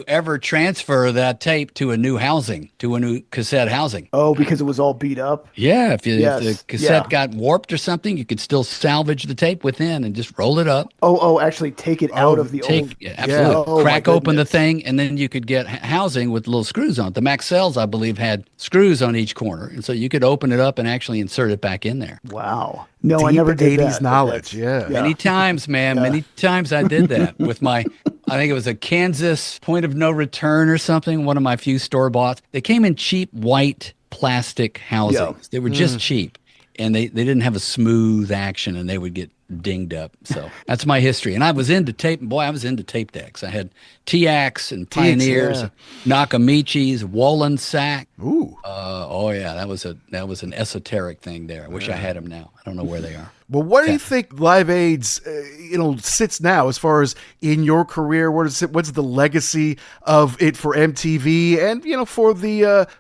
S2: ever transfer that tape to a new housing, to a new cassette housing?
S3: Oh, because it was all beat up.
S2: Yeah, if
S3: Yes,
S2: the cassette
S3: yeah.
S2: got warped or something, you could still salvage the tape within and just roll it up.
S3: Actually take it out of the old.
S2: Absolutely.
S3: Oh,
S2: Crack
S3: my
S2: open the
S3: goodness.
S2: thing, and then you could get housing with little screws on it. The Max Cells, I believe, had screws on each corner, and so you could open it up and actually insert it back in there.
S3: Wow. No, I
S1: Deep
S3: never did
S1: 80s
S3: that.
S1: knowledge, yeah.
S2: Many times, man. Many times I did that with my, I think it was a Kansas Point of No Return or something, one of my few store-boughts. They came in cheap white plastic housings.
S3: Yeah.
S2: They were just cheap, and they didn't have a smooth action, and they would get dinged up. So that's my history. And I was into tape. Boy, I was into tape decks. I had TX and Pioneers, Nakamichis, Wollensack.
S1: Ooh.
S2: Oh yeah, that was an esoteric thing there. I wish I had them now. I don't know where they are.
S1: Well, what do you think Live Aid's, sits now as far as in your career? Where does it? What's the legacy of it for MTV and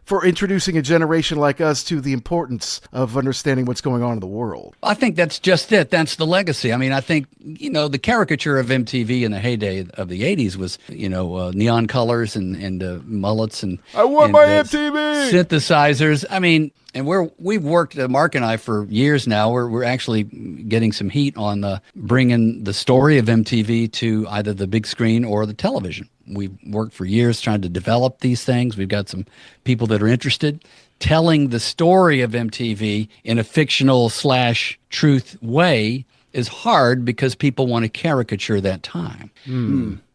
S1: for introducing a generation like us to the importance of understanding what's going on in the world?
S2: I think that's just it. That's the legacy. I mean, I think, the caricature of MTV in the heyday of the 80s was, neon colors and mullets and
S1: I want
S2: and
S1: my
S2: the
S1: MTV!
S2: synthesizers. I mean, and we've worked, Mark and I, for years now. We're actually getting some heat on bringing the story of MTV to either the big screen or the television. We've worked for years trying to develop these things. We've got some people that are interested. Telling the story of MTV in a fictional / truth way is hard because people want to caricature that time.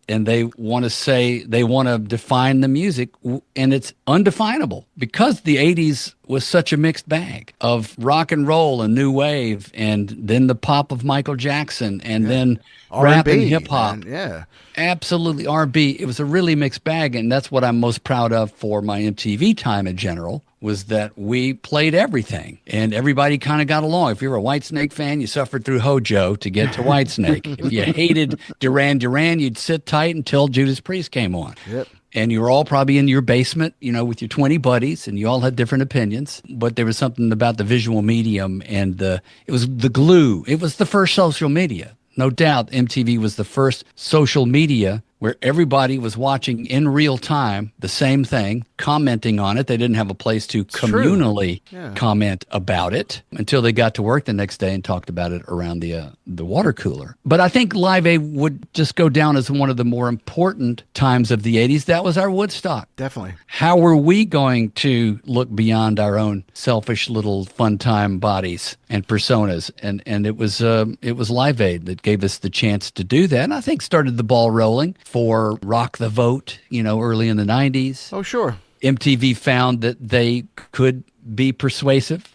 S2: And they want to define the music, and it's undefinable because the 80s was such a mixed bag of rock and roll and new wave, and then the pop of Michael Jackson, and then rap and
S1: R&B,
S2: hip hop.
S1: man, yeah.
S2: Absolutely, R&B. It was a really mixed bag, and that's what I'm most proud of for my MTV time in general, was that we played everything, and everybody kind of got along. If you were a Whitesnake fan, you suffered through Hojo to get to Whitesnake. If you hated Duran Duran, you'd sit tight until Judas Priest came on.
S1: Yep.
S2: And you were all probably in your basement, with your 20 buddies, and you all had different opinions. But there was something about the visual medium, and it was the glue. It was the first social media. No doubt MTV was the first social media where everybody was watching in real time the same thing, commenting on it. They didn't have a place to communally comment about it until they got to work the next day and talked about it around the water cooler. But I think Live Aid would just go down as one of the more important times of the 80s. That was our Woodstock.
S1: Definitely.
S2: How were we going to look beyond our own selfish little fun time bodies and personas? And it was Live Aid that gave us the chance to do that, and I think started the ball rolling for Rock the Vote, early in the 90s.
S1: Oh, sure.
S2: MTV found that they could be persuasive.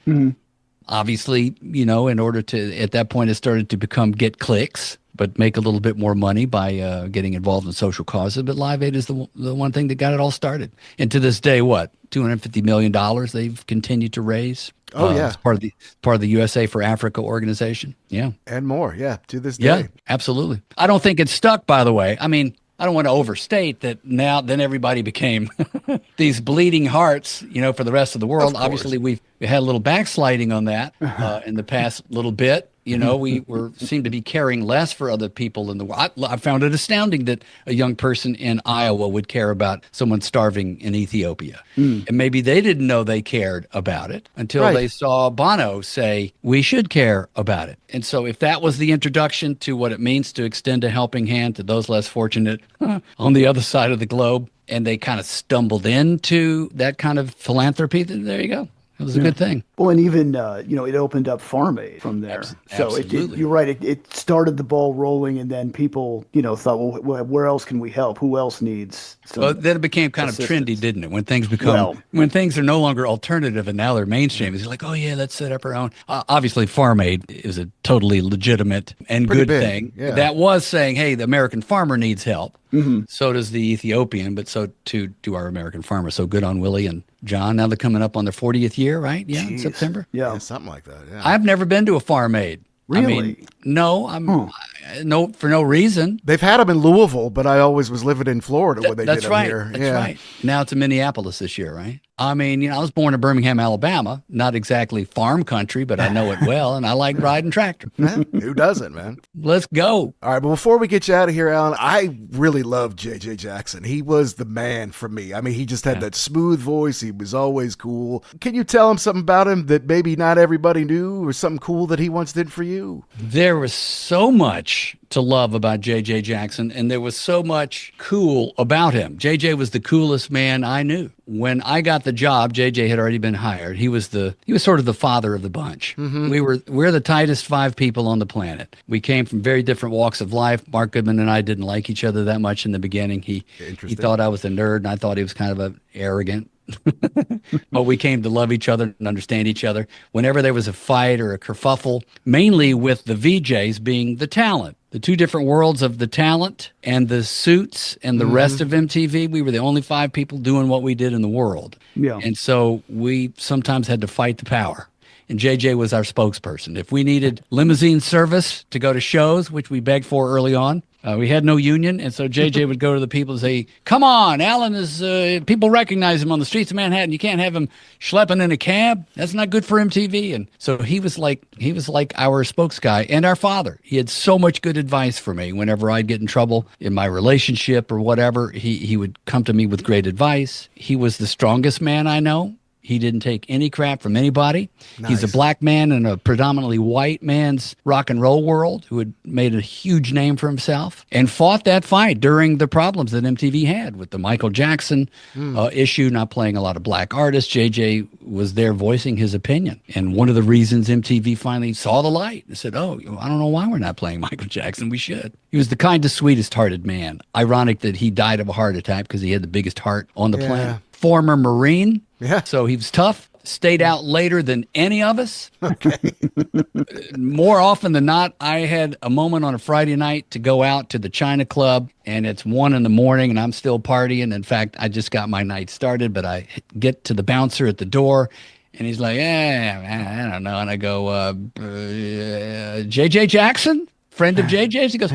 S2: Obviously, in order to, at that point, it started to get clicks, but make a little bit more money by getting involved in social causes. But Live Aid is the one thing that got it all started. And to this day, what, $250 million they've continued to raise?
S1: Oh, yeah.
S2: As part of the USA for Africa organization. Yeah.
S1: And more, yeah, to this day.
S2: Yeah, absolutely. I don't think it's stuck, by the way. I mean, I don't want to overstate that then everybody became these bleeding hearts, for the rest of the world. Obviously, we had a little backsliding on that in the past little bit. We seem to be caring less for other people in the world. I found it astounding that a young person in Iowa would care about someone starving in Ethiopia. And maybe they didn't know they cared about it until they saw Bono say, we should care about it. And so if that was the introduction to what it means to extend a helping hand to those less fortunate on the other side of the globe, and they kind of stumbled into that kind of philanthropy, then there you go. It was a good thing.
S3: Well, and even, it opened up Farm Aid from there. So you're right. It started the ball rolling, and then people, thought, well, where else can we help? Who else needs some
S2: Well, then it became kind of trendy, didn't it? When things when things are no longer alternative and now they're mainstream, it's like, oh yeah, let's set up our own. Obviously, Farm Aid is a totally legitimate and
S1: Pretty
S2: good
S1: big,
S2: thing.
S1: yeah.
S2: That was saying, hey, the American farmer needs help. So does the Ethiopian, but so too do our American farmers. So good on Willie and John. Now they're coming up on their 40th year, right? Yeah, in September.
S3: Yeah.
S1: Something like that, yeah.
S2: I've never been to a Farm Aid.
S3: Really?
S2: I mean, no, no, for no reason.
S1: They've had them in Louisville, but I always was living in Florida when they
S2: That's
S1: did them
S2: right.
S1: here.
S2: That's
S1: yeah.
S2: right. Now it's in Minneapolis this year, right? I mean, I was born in Birmingham, Alabama. Not exactly farm country, but I know it well, and I like riding tractor.
S1: Who doesn't, man?
S2: Let's go.
S1: All right, but before we get you out of here, Alan, I really loved JJ Jackson. He was the man for me. I mean, he just had that smooth voice. He was always cool. Can you tell him something about him that maybe not everybody knew, or something cool that he once did for you?
S2: There was so much to love about JJ Jackson, and there was so much cool about him. JJ was the coolest man I knew. When I got the job, JJ had already been hired. He was sort of the father of the bunch. We're the tightest 5 people on the planet. We came from very different walks of life. Mark Goodman and I didn't like each other that much in the beginning. He thought I was a nerd, and I thought he was kind of arrogant. But we came to love each other and understand each other. Whenever there was a fight or a kerfuffle, mainly with the VJs being the talent, the two different worlds of the talent and the suits and the rest of MTV, we were the only 5 people doing what we did in the world.
S3: Yeah.
S2: And so we sometimes had to fight the power. And JJ was our spokesperson. If we needed limousine service to go to shows, which we begged for early on, we had no union, and so JJ would go to the people and say, "Come on, Alan is. People recognize him on the streets of Manhattan. You can't have him schlepping in a cab. That's not good for MTV." And so he was like our spokes guy and our father. He had so much good advice for me. Whenever I'd get in trouble in my relationship or whatever, he would come to me with great advice. He was the strongest man I know. He didn't take any crap from anybody.
S1: Nice.
S2: He's a black man in a predominantly white man's rock and roll world who had made a huge name for himself and fought that fight during the problems that MTV had with the Michael Jackson issue, not playing a lot of black artists. JJ was there voicing his opinion. And one of the reasons MTV finally saw the light and said, "Oh, I don't know why we're not playing Michael Jackson. We should." He was the kindest, sweetest hearted man. Ironic that he died of a heart attack because he had the biggest heart on the planet. Former Marine.
S1: Yeah.
S2: So he was tough, stayed out later than any of us.
S1: Okay.
S2: More often than not, I had a moment on a Friday night to go out to the China Club, and it's 1 a.m. and I'm still partying. In fact, I just got my night started, but I get to the bouncer at the door, and he's like, I don't know. And I go, JJ Jackson? Friend of JJ's? He goes,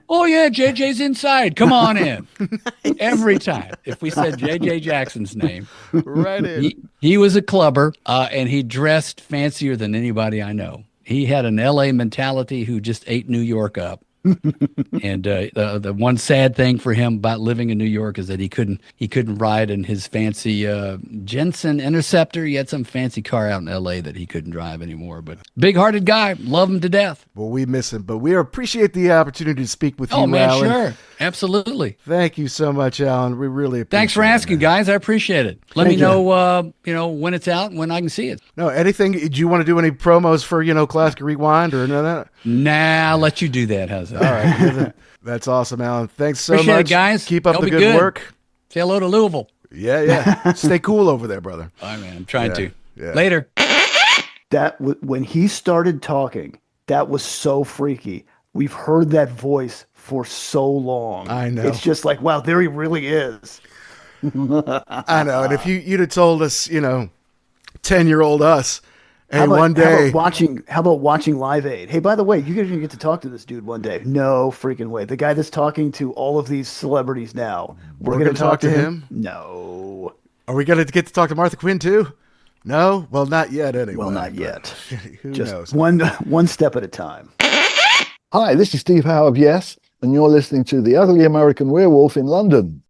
S2: "Oh, yeah, JJ's inside. Come on in." Nice. Every time. If we said JJ Jackson's name.
S1: Right in.
S2: He was a clubber, and he dressed fancier than anybody I know. He had an L.A. mentality who just ate New York up. And the one sad thing for him about living in New York is that he couldn't ride in his fancy Jensen Interceptor. He had some fancy car out in L.A. that he couldn't drive anymore. But big-hearted guy, love him to death.
S1: Well, we miss him, but we appreciate the opportunity to speak with you,
S2: Oh man,
S1: Alan.
S2: sure, absolutely.
S1: Thank you so much, Alan. We really appreciate it.
S2: Thanks for asking, guys. I appreciate it. Let me know, when it's out and when I can see it.
S1: No, anything? Do you want to do any promos for Classic Rewind or no?
S2: Nah, I'll let you do that. How's that?
S1: All right. That's awesome, Alan. Thanks so
S2: Appreciate
S1: much.
S2: it, guys.
S1: Keep up
S2: Y'all
S1: the
S2: be
S1: good work.
S2: Say hello to Louisville.
S1: Yeah. Stay cool over there, brother.
S2: All right, man. I'm trying to.
S1: Yeah.
S2: Later.
S3: When he started talking, that was so freaky. We've heard that voice for so long.
S1: I know.
S3: It's just like, wow, there he really is.
S1: I know. And if you'd have told us, 10-year-old us, hey, one day.
S3: How about watching Live Aid? Hey, by the way, you guys are going to get to talk to this dude one day. No freaking way. The guy that's talking to all of these celebrities now. We're going to talk to him? No.
S1: Are we going to get to talk to Martha Quinn too? No? Well, not yet anyway.
S3: Well, not yet.
S1: Who
S3: Just
S1: knows?
S3: one step at a time.
S10: Hi, this is Steve Howe of Yes, and you're listening to The Ugly American Werewolf in London.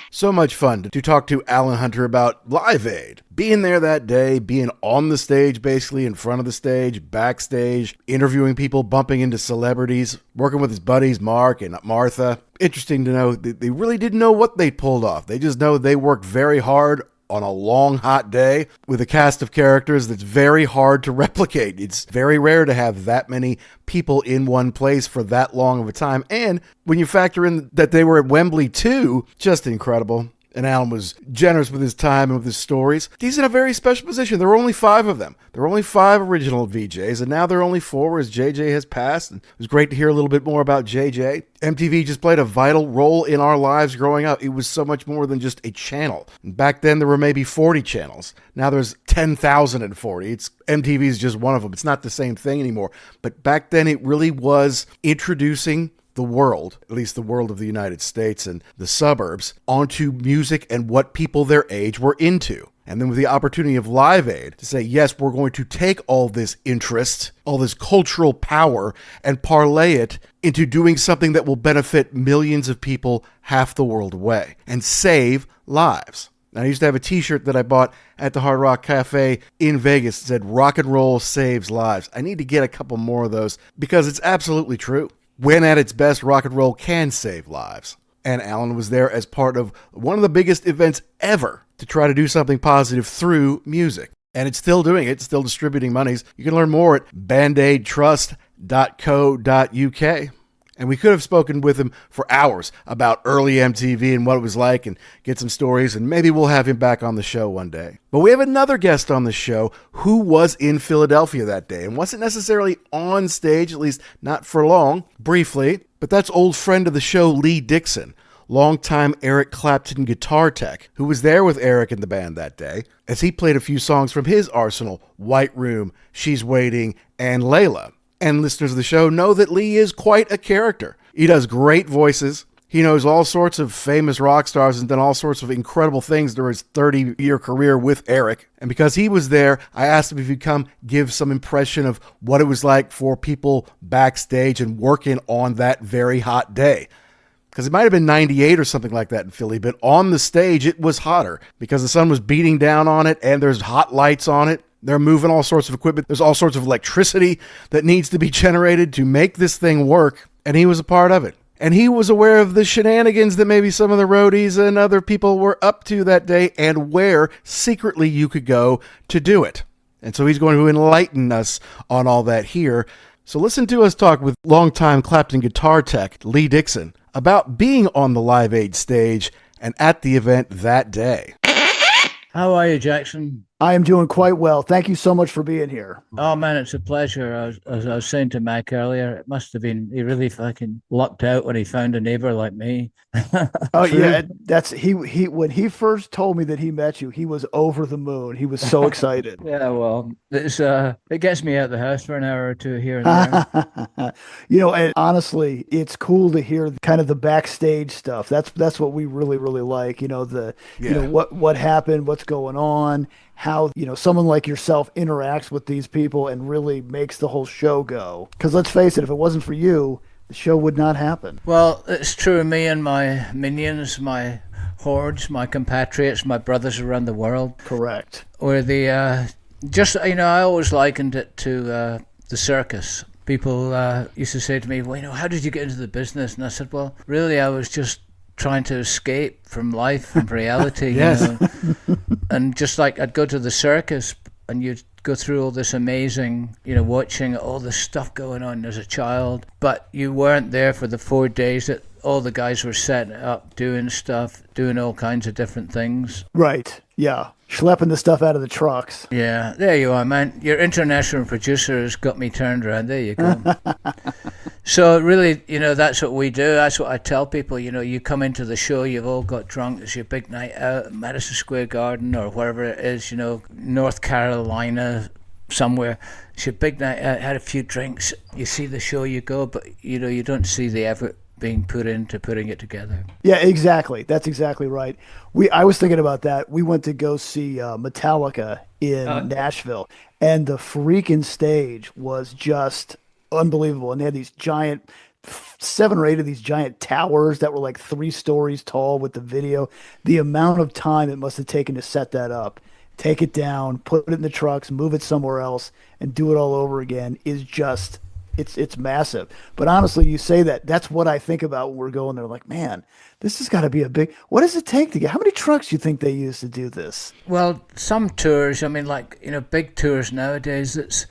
S1: So much fun to talk to Alan Hunter about Live Aid. Being there that day, being on the stage, basically in front of the stage, backstage, interviewing people, bumping into celebrities, working with his buddies, Mark and Martha. Interesting to know that they really didn't know what they pulled off. They just know they worked very hard on a long, hot day with a cast of characters that's very hard to replicate. It's very rare to have that many people in one place for that long of a time. And when you factor in that they were at Wembley too, just incredible. And Alan was generous with his time and with his stories. He's in a very special position. There were only 5 of them. There were only 5 original VJs, and now there are only 4 as JJ has passed. And it was great to hear a little bit more about JJ. MTV just played a vital role in our lives growing up. It was so much more than just a channel. And back then, there were maybe 40 channels. Now there's 10,040. MTV's just one of them. It's not the same thing anymore. But back then, it really was introducing the world, at least the world of the United States and the suburbs, onto music and what people their age were into. And then with the opportunity of Live Aid to say, yes, we're going to take all this interest, all this cultural power, and parlay it into doing something that will benefit millions of people half the world away and save lives. I used to have a t-shirt that I bought at the Hard Rock Cafe in Vegas that said, "Rock and roll saves lives." I need to get a couple more of those because it's absolutely true. When at its best, rock and roll can save lives. And Alan was there as part of one of the biggest events ever to try to do something positive through music. And it's still doing it, still distributing monies. You can learn more at bandaidtrust.co.uk. And we could have spoken with him for hours about early MTV and what it was like and get some stories, and maybe we'll have him back on the show one day. But we have another guest on the show who was in Philadelphia that day and wasn't necessarily on stage, at least not for long, briefly, but that's old friend of the show, Lee Dickson, longtime Eric Clapton guitar tech, who was there with Eric and the band that day, as he played a few songs from his arsenal, White Room, She's Waiting, and Layla. And listeners of the show know that Lee is quite a character. He does great voices. He knows all sorts of famous rock stars and done all sorts of incredible things during his 30-year career with Eric. And because he was there, I asked him if he'd come give some impression of what it was like for people backstage and working on that very hot day. Because it might have been 98 or something like that in Philly, but on the stage it was hotter because the sun was beating down on it and there's hot lights on it. They're moving all sorts of equipment. There's all sorts of electricity that needs to be generated to make this thing work, and he was a part of it. And he was aware of the shenanigans that maybe some of the roadies and other people were up to that day and where secretly you could go to do it. And so he's going to enlighten us on all that here. So listen to us talk with longtime Clapton guitar tech Lee Dickson about being on the Live Aid stage and at the event that day.
S11: How are you, Jackson?
S3: I am doing quite well. Thank you so much for being here.
S11: Oh, man, it's a pleasure. As I was saying to Mac earlier, it must have been, he really fucking lucked out when he found a neighbor like me.
S3: Oh, yeah. That's he when he first told me that he met you, he was over the moon. He was so excited.
S11: Yeah, well, it gets me out of the house for an hour or two here and there.
S3: And honestly, it's cool to hear kind of the backstage stuff. That's what we really, really like. What happened, what's going on, how, someone like yourself interacts with these people and really makes the whole show go. Because let's face it, if it wasn't for you, the show would not happen.
S11: Well, it's true of me and my minions, my hordes, my compatriots, my brothers around the world.
S3: Correct.
S11: Or I always likened it to the circus. People used to say to me, well, how did you get into the business? And I said, well, really, I was just trying to escape from life and reality.
S1: Yes.
S11: And just like I'd go to the circus and you'd go through all this amazing, watching all this stuff going on as a child, but you weren't there for the 4 days that all the guys were setting up, doing stuff, doing all kinds of different things.
S3: Right. Yeah. Schlepping the stuff out of the trucks.
S11: Yeah. There you are, man. Your international producer has got me turned around. There you go. So really, that's what we do. That's what I tell people. You come into the show, you've all got drunk. It's your big night out at Madison Square Garden or wherever it is, North Carolina, somewhere. It's your big night out, had a few drinks. You see the show, you go, but, you don't see the effort being put into putting it together.
S3: Yeah, exactly. That's exactly right. I was thinking about that. We went to go see Metallica in Nashville, and the freaking stage was just unbelievable. And they had these giant 7 or 8 of these giant towers that were like 3 stories tall with the video. The amount of time it must have taken to set that up, take it down, put it in the trucks, move it somewhere else, and do it all over again is just, it's massive. But honestly, you say that's what I think about when we're going there. Like, man, this has got to be what does it take to get, how many trucks do you think they use to do this?
S11: Well, some tours, big tours nowadays,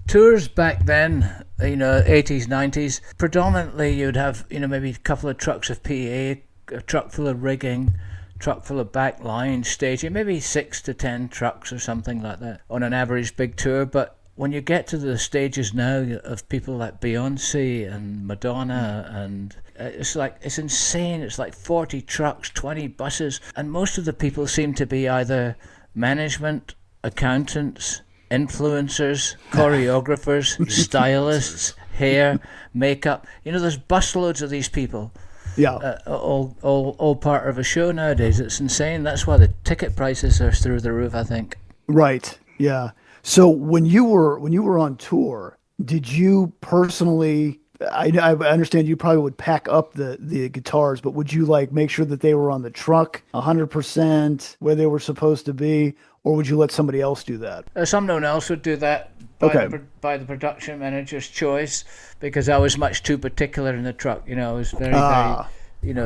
S11: tours back then, 80s, 90s, predominantly you'd have, maybe a couple of trucks of PA, a truck full of rigging, truck full of back line staging, maybe 6 to 10 trucks or something like that on an average big tour. But when you get to the stages now of people like Beyonce and Madonna, and it's insane. It's like 40 trucks, 20 buses, and most of the people seem to be either management, accountants, influencers, choreographers, stylists, hair, makeup. There's busloads of these people.
S3: Yeah.
S11: All part of a show nowadays. It's insane. That's why the ticket prices are through the roof, I think.
S3: Right. Yeah. So when you were on tour, did you personally? I understand you probably would pack up the guitars, but would you make sure that they were on the truck 100% where they were supposed to be, or would you let somebody else do that?
S11: Someone else would do that by the production manager's choice, because I was much too particular in the truck. I was very,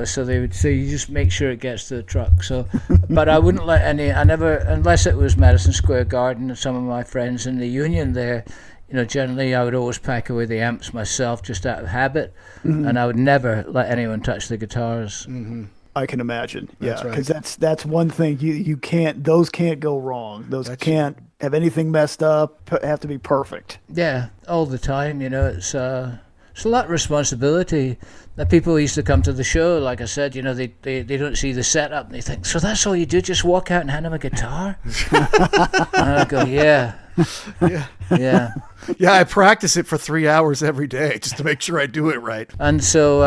S11: so they would say, you just make sure it gets to the truck. So, but I wouldn't let unless it was Madison Square Garden and some of my friends in the Union there, generally I would always pack away the amps myself just out of habit, and I would never let anyone touch the guitars.
S3: Mm-hmm. I can imagine.
S1: That's
S3: because that's one thing you can't. Those can't go wrong. Those can't have anything messed up. Have to be perfect.
S11: Yeah, all the time. It's a lot of responsibility. The people used to come to the show, like I said, they don't see the setup and they think, so that's all you do? Just walk out and hand them a guitar? And I go, yeah. Yeah.
S1: Yeah, I practice it for 3 hours every day just to make sure I do it right.
S11: And so,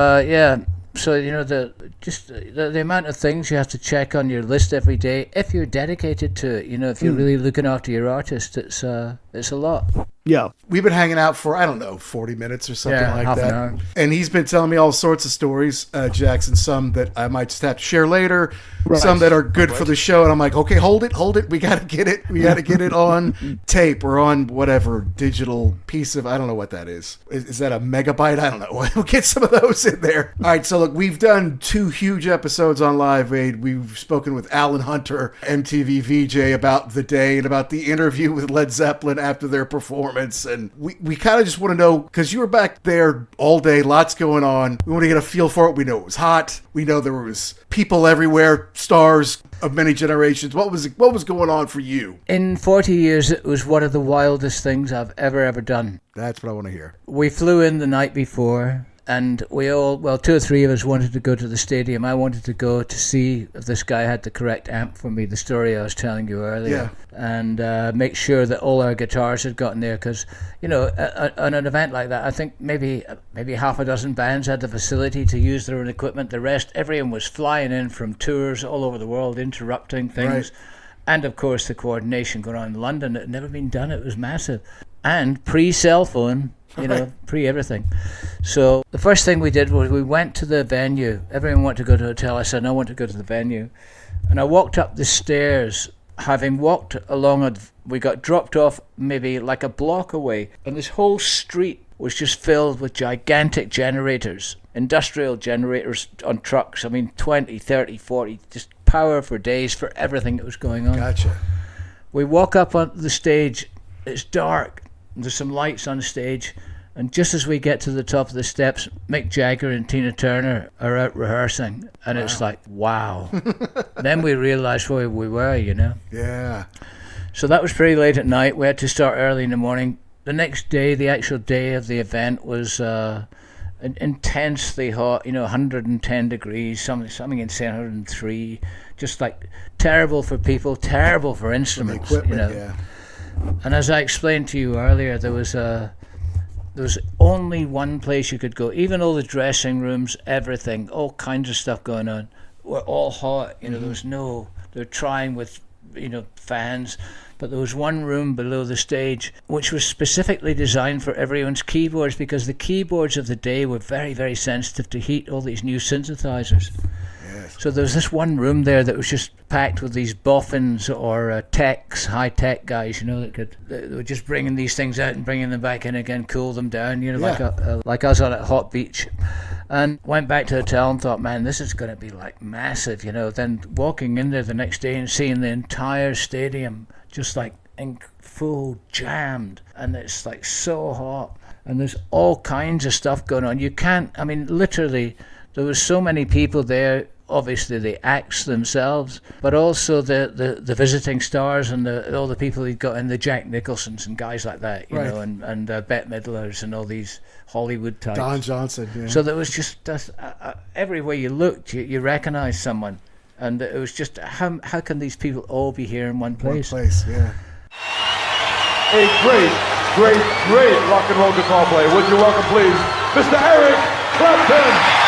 S11: So the amount of things you have to check on your list every day, if you're dedicated to it, if you're really looking after your artist, it's a lot.
S3: Yeah.
S1: We've been hanging out for, 40 minutes or something like
S11: half
S1: that.
S11: an hour.
S1: And he's been telling me all sorts of stories, Jackson, some that I might just have to share later, some that are good for the show. And I'm like, okay, hold it. We got to get it. We got to get it on tape or on whatever digital piece of, I don't know what that is. Is that a megabyte? I don't know. We'll get some of those in there. All right. So look, we've done 2 huge episodes on Live Aid. We've spoken with Alan Hunter, MTV VJ, about the day and about the interview with Led Zeppelin after their performance. And we kind of just want to know, because you were back there all day, lots going on. We want to get a feel for it. We know it was hot. We know there was people everywhere, stars of many generations. What was going on for you?
S11: In 40 years, it was one of the wildest things I've ever done.
S1: That's what I want to hear.
S11: We flew in the night before, and we all, 2 or 3 of us wanted to go to the stadium. I wanted to go to see if this guy had the correct amp for me, the story I was telling you earlier, and make sure that all our guitars had gotten there, because, on an event like that, I think maybe half a dozen bands had the facility to use their own equipment. The rest, everyone was flying in from tours all over the world, interrupting things. Right. And, of course, the coordination going on in London. It had never been done. It was massive. And pre-cell phone, pre-everything. So the first thing we did was we went to the venue. Everyone wanted to go to a hotel. I said, I want to go to the venue. And I walked up the stairs, having walked along, we got dropped off maybe like a block away. And this whole street was just filled with gigantic generators, industrial generators on trucks. 20, 30, 40, just power for days for everything that was going on.
S1: Gotcha.
S11: We walk up on the stage. It's dark. There's some lights on the stage, and just as we get to the top of the steps, Mick Jagger and Tina Turner are out rehearsing, and It's like, wow. Then we realized where we were,
S1: Yeah.
S11: So that was pretty late at night. We had to start early in the morning. The next day, the actual day of the event, was intensely hot, 110 degrees, something insane, 103, just like terrible for people, terrible for instruments,
S1: Yeah.
S11: And as I explained to you earlier, there was only one place you could go. Even all the dressing rooms, everything, all kinds of stuff going on, were all hot. There was they're trying with, fans, but there was one room below the stage which was specifically designed for everyone's keyboards, because the keyboards of the day were very, very sensitive to heat, all these new synthesizers. So there was this one room there that was just packed with these boffins or techs, high-tech guys, that were just bringing these things out and bringing them back in again, cool them down, like us on a hot beach. And went back to the hotel and thought, man, this is going to be like massive, Then walking in there the next day and seeing the entire stadium just like in full jammed, and it's like so hot, and there's all kinds of stuff going on. You can't, literally, there was so many people there obviously the acts themselves, but also the visiting stars and all the people he'd got in, the Jack Nicholsons and guys like that, you know, and Bette Midlers and all these Hollywood types.
S1: Don Johnson. Yeah.
S11: So there was just everywhere you looked, you recognized someone, and it was just how can these people all be here in one place?
S1: Yeah.
S12: A great rock and roll guitar player. Would you welcome, please, Mr. Eric Clapton?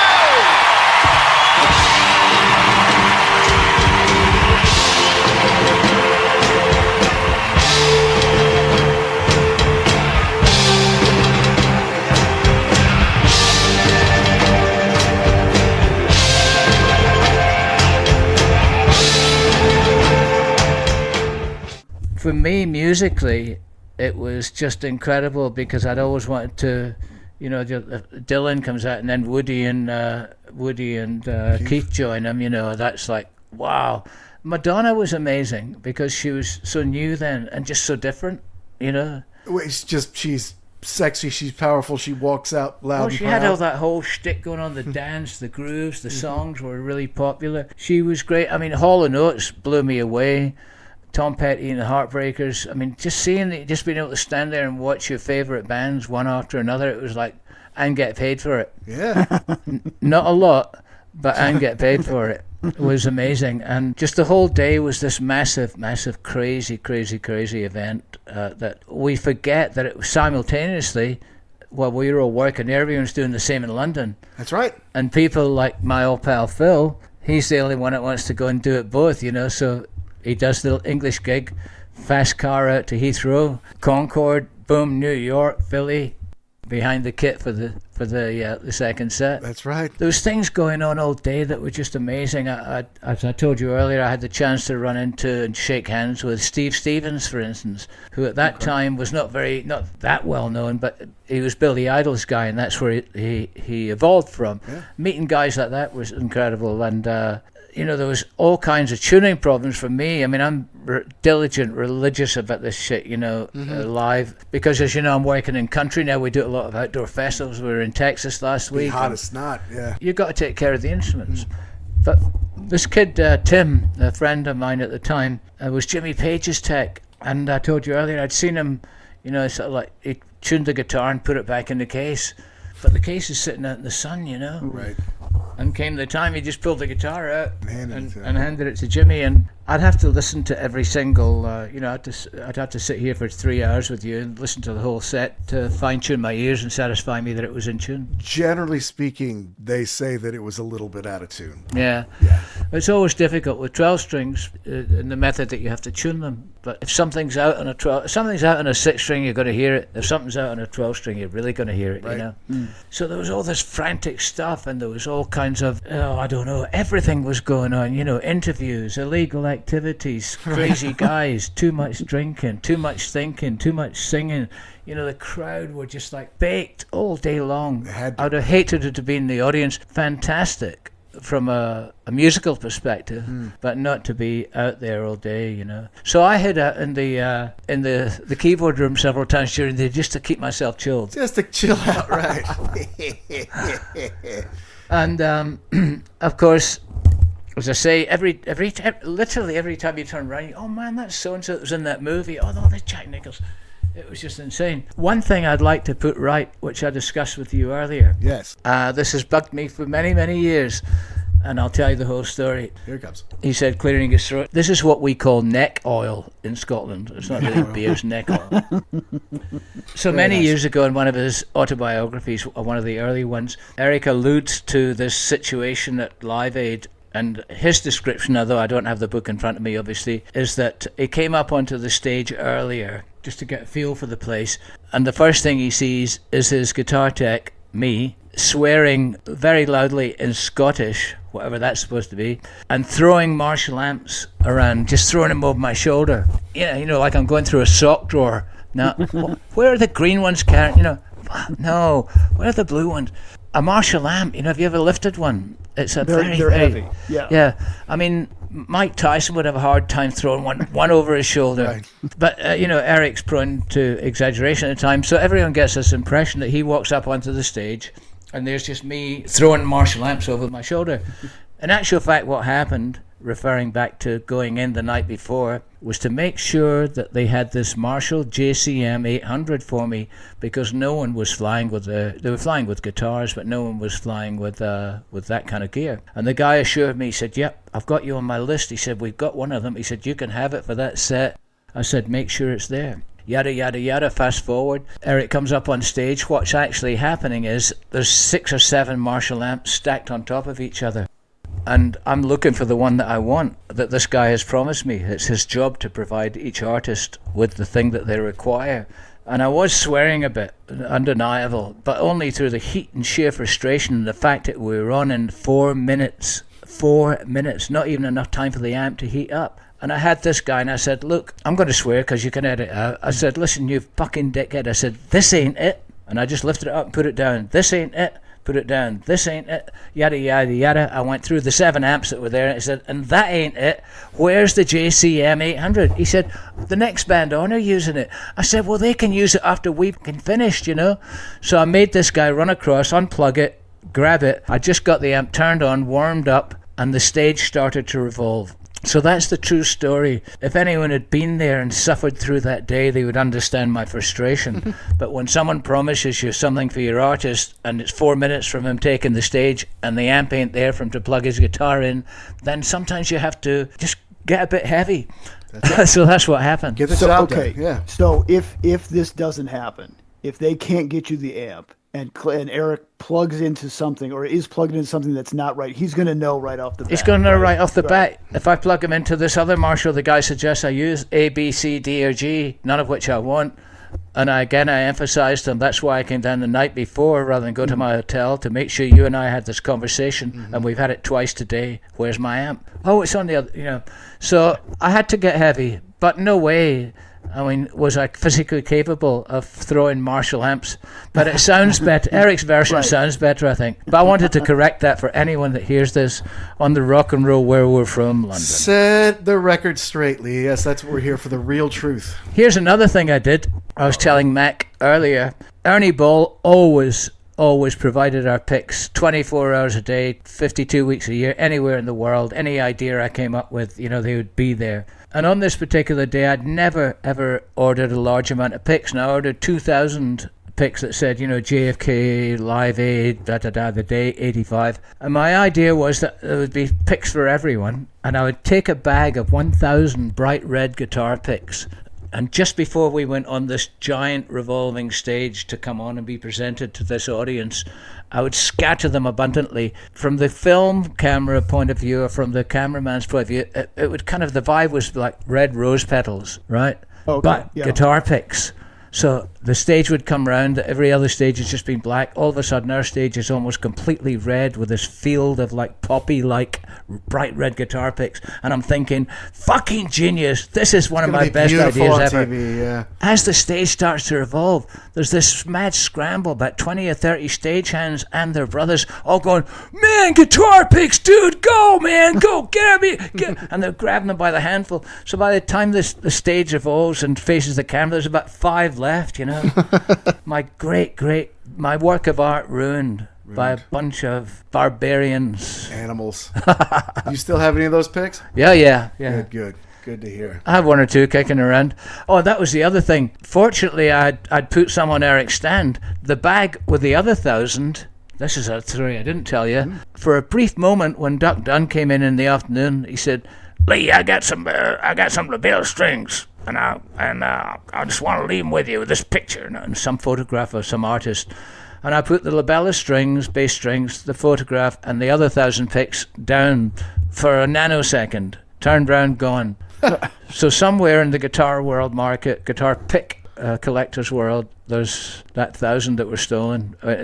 S11: For me, musically, it was just incredible because I'd always wanted to, you know, Dylan comes out and then Woody and Keith join him. You know, that's like wow. Madonna was amazing because she was so new then and just so different. You know,
S1: she's sexy, she's powerful, she walks out loud.
S11: Oh, she had all that whole shtick going on, the dance, the grooves, the songs were really popular. She was great. I mean, Hall & Oates blew me away. Tom Petty and the Heartbreakers. I mean, just being able to stand there and watch your favorite bands one after another, it was like, and get paid for it.
S1: Yeah.
S11: Not a lot, but and get paid for it. It was amazing. And just the whole day was this massive, crazy event that we forget that it was simultaneously while we were all working, everyone's doing the same in London.
S1: That's right.
S11: And people like my old pal Phil, he's the only one that wants to go and do it both, you know, so he does the English gig, fast car out to Heathrow, Concord, boom, New York, Philly, behind the kit for the second set.
S1: That's right.
S11: There was things going on all day that were just amazing. As I told you earlier, I had the chance to run into and shake hands with Steve Stevens, for instance, who at that time was not that well known, but he was Billy Idol's guy, and that's where he evolved from. Yeah. Meeting guys like that was incredible, and you know, there was all kinds of tuning problems for me. I mean, I'm diligent, religious about this shit, you know, live. Because, as you know, I'm working in country now. We do a lot of outdoor festivals. We were in Texas last week.
S1: Hot as snot, yeah.
S11: You've got to take care of the instruments. But this kid, Tim, a friend of mine at the time, was Jimmy Page's tech. And I told you earlier, I'd seen him, you know, sort of like he tuned the guitar and put it back in the case. But the case is sitting out in the sun, you know.
S1: Right.
S11: And came the time he just pulled the guitar out and
S1: handed
S11: handed it to Jimmy, and I'd have to listen to every single, you know, I'd have to sit here for 3 hours with you and listen to the whole set to fine-tune my ears and satisfy me that it was in tune.
S1: Generally speaking, they say that it was a little bit out of tune.
S11: Yeah. It's always difficult with 12 strings in the method that you have to tune them. But if something's out on a 6-string, you're going to hear it. If something's out on a 12-string, you're really going to hear it, right. You know. So there was all this frantic stuff, and there was all kinds of, I don't know, everything was going on, you know, interviews, illegal activities, crazy guys, too much drinking, too much thinking, too much singing. You know, the crowd were just like baked all day long. I'd have hated it to be in the audience. Fantastic from a musical perspective, but not to be out there all day, you know. So I hid out in the keyboard room several times during the day just to keep myself chilled.
S1: Just to chill out, right.
S11: And of course, as I say, literally every time you turn around, oh man, that's so and so that was in that movie. Oh no, that's Jack Nicholson. It was just insane. One thing I'd like to put right, which I discussed with you earlier.
S1: Yes.
S11: This has bugged me for many, many years, and I'll tell you the whole story.
S1: Here it comes.
S11: He said, clearing his throat, this is what we call neck oil in Scotland. It's not really beer, it's neck oil. So many years ago in one of his autobiographies, one of the early ones, Eric alludes to this situation at Live Aid. And his description, although I don't have the book in front of me, obviously, is that he came up onto the stage earlier just to get a feel for the place. And the first thing he sees is his guitar tech, me, swearing very loudly in Scottish, whatever that's supposed to be, and throwing Marshall amps around, just throwing them over my shoulder. Yeah, you know, like I'm going through a sock drawer. Now, where are the green ones, Karen? You know, no, where are the blue ones? A Marshall amp, you know, have you ever lifted one? It's
S3: They're
S11: very
S3: heavy.
S11: Yeah. I mean, Mike Tyson would have a hard time throwing one over his shoulder.
S1: Right.
S11: But, you know, Eric's prone to exaggeration at times, so everyone gets this impression that he walks up onto the stage and there's just me throwing Marshall amps over my shoulder. In actual fact, what happened, referring back to going in the night before, was to make sure that they had this Marshall JCM 800 for me, because no one was flying with they were flying with guitars, but no one was flying with that kind of gear. And the guy assured me, he said, yep, I've got you on my list. He said, we've got one of them. He said, you can have it for that set. I said, make sure it's there. Yada, yada, yada, fast forward. Eric comes up on stage. What's actually happening is there's 6 or 7 Marshall amps stacked on top of each other. And I'm looking for the one that I want, that this guy has promised me. It's his job to provide each artist with the thing that they require. And I was swearing a bit, undeniable, but only through the heat and sheer frustration and the fact that we were on in 4 minutes. 4 minutes, not even enough time for the amp to heat up. And I had this guy and I said, look, I'm going to swear because you can edit it out. I said, listen, you fucking dickhead. I said, this ain't it. And I just lifted it up and put it down. This ain't it. Put it down. This ain't it. Yada, yada, yada. I went through the 7 amps that were there and I said, and that ain't it. Where's the JCM 800? He said, the next band on are using it. I said, well, they can use it after we've finished, you know. So I made this guy run across, unplug it, grab it. I just got the amp turned on, warmed up, and the stage started to revolve. So that's the true story. If anyone had been there and suffered through that day, they would understand my frustration. But when someone promises you something for your artist and it's 4 minutes from him taking the stage and the amp ain't there for him to plug his guitar in, then sometimes you have to just get a bit heavy. So that's what happened.
S1: Get the job done. Yeah.
S3: So if this doesn't happen, if they can't get you the amp, and Eric plugs into something or is plugged into something that's not right, he's going to know right off the bat.
S11: He's going to know right off the bat. If I plug him into this other Marshall, the guy suggests I use A, B, C, D, or G, none of which I want. And I emphasized them. That's why I came down the night before rather than go to my hotel to make sure you and I had this conversation. And we've had it twice today. Where's my amp? Oh, it's on the other, you know. So I had to get heavy, but no way. I mean, was I physically capable of throwing Marshall amps? But it sounds better. Eric's version sounds better, I think. But I wanted to correct that for anyone that hears this on the Rock and Roll Werewolf from London.
S1: Set the record straight, Lee. Yes, that's what we're here for, the real truth.
S11: Here's another thing I did. I was telling Mac earlier. Ernie Ball always provided our picks 24 hours a day, 52 weeks a year, anywhere in the world. Any idea I came up with, you know, they would be there. And on this particular day, I'd never, ever ordered a large amount of picks. And I ordered 2,000 picks that said, you know, JFK, Live Aid, the day, 85. And my idea was that there would be picks for everyone. And I would take a bag of 1,000 bright red guitar picks. And just before we went on this giant revolving stage to come on and be presented to this audience, I would scatter them abundantly. From the film camera point of view or from the cameraman's point of view, it would kind of, the vibe was like red rose petals, right?
S3: Okay,
S11: but guitar picks. So the stage would come round, every other stage has just been black. All of a sudden our stage is almost completely red with this field of like poppy-like bright red guitar picks. And I'm thinking, fucking genius, this is one of my best ideas ever.
S1: TV, yeah.
S11: As the stage starts to revolve, there's this mad scramble, about 20 or 30 stagehands and their brothers all going, man, guitar picks, dude, go, man, go, get me. And they're grabbing them by the handful. So by the time the stage evolves and faces the camera, there's about 5 left, you know. My my work of art ruined by a bunch of barbarians.
S1: Animals. You still have any of those picks?
S11: Yeah.
S1: Good to hear.
S11: I have 1 or 2 kicking around. Oh, that was the other thing. Fortunately, I'd put some on Eric's stand. The bag with the other 1,000, this is a story I didn't tell you. For a brief moment when Duck Dunn came in the afternoon, he said, Lee, I got some lapel strings. And I just want to leave them with you with this picture and some photograph of some artist. And I put the labella strings, bass strings, the photograph, and the other 1,000 picks down for a nanosecond. Turned round, gone. So somewhere in the guitar world market, guitar pick collector's world, there's that 1,000 that were stolen. I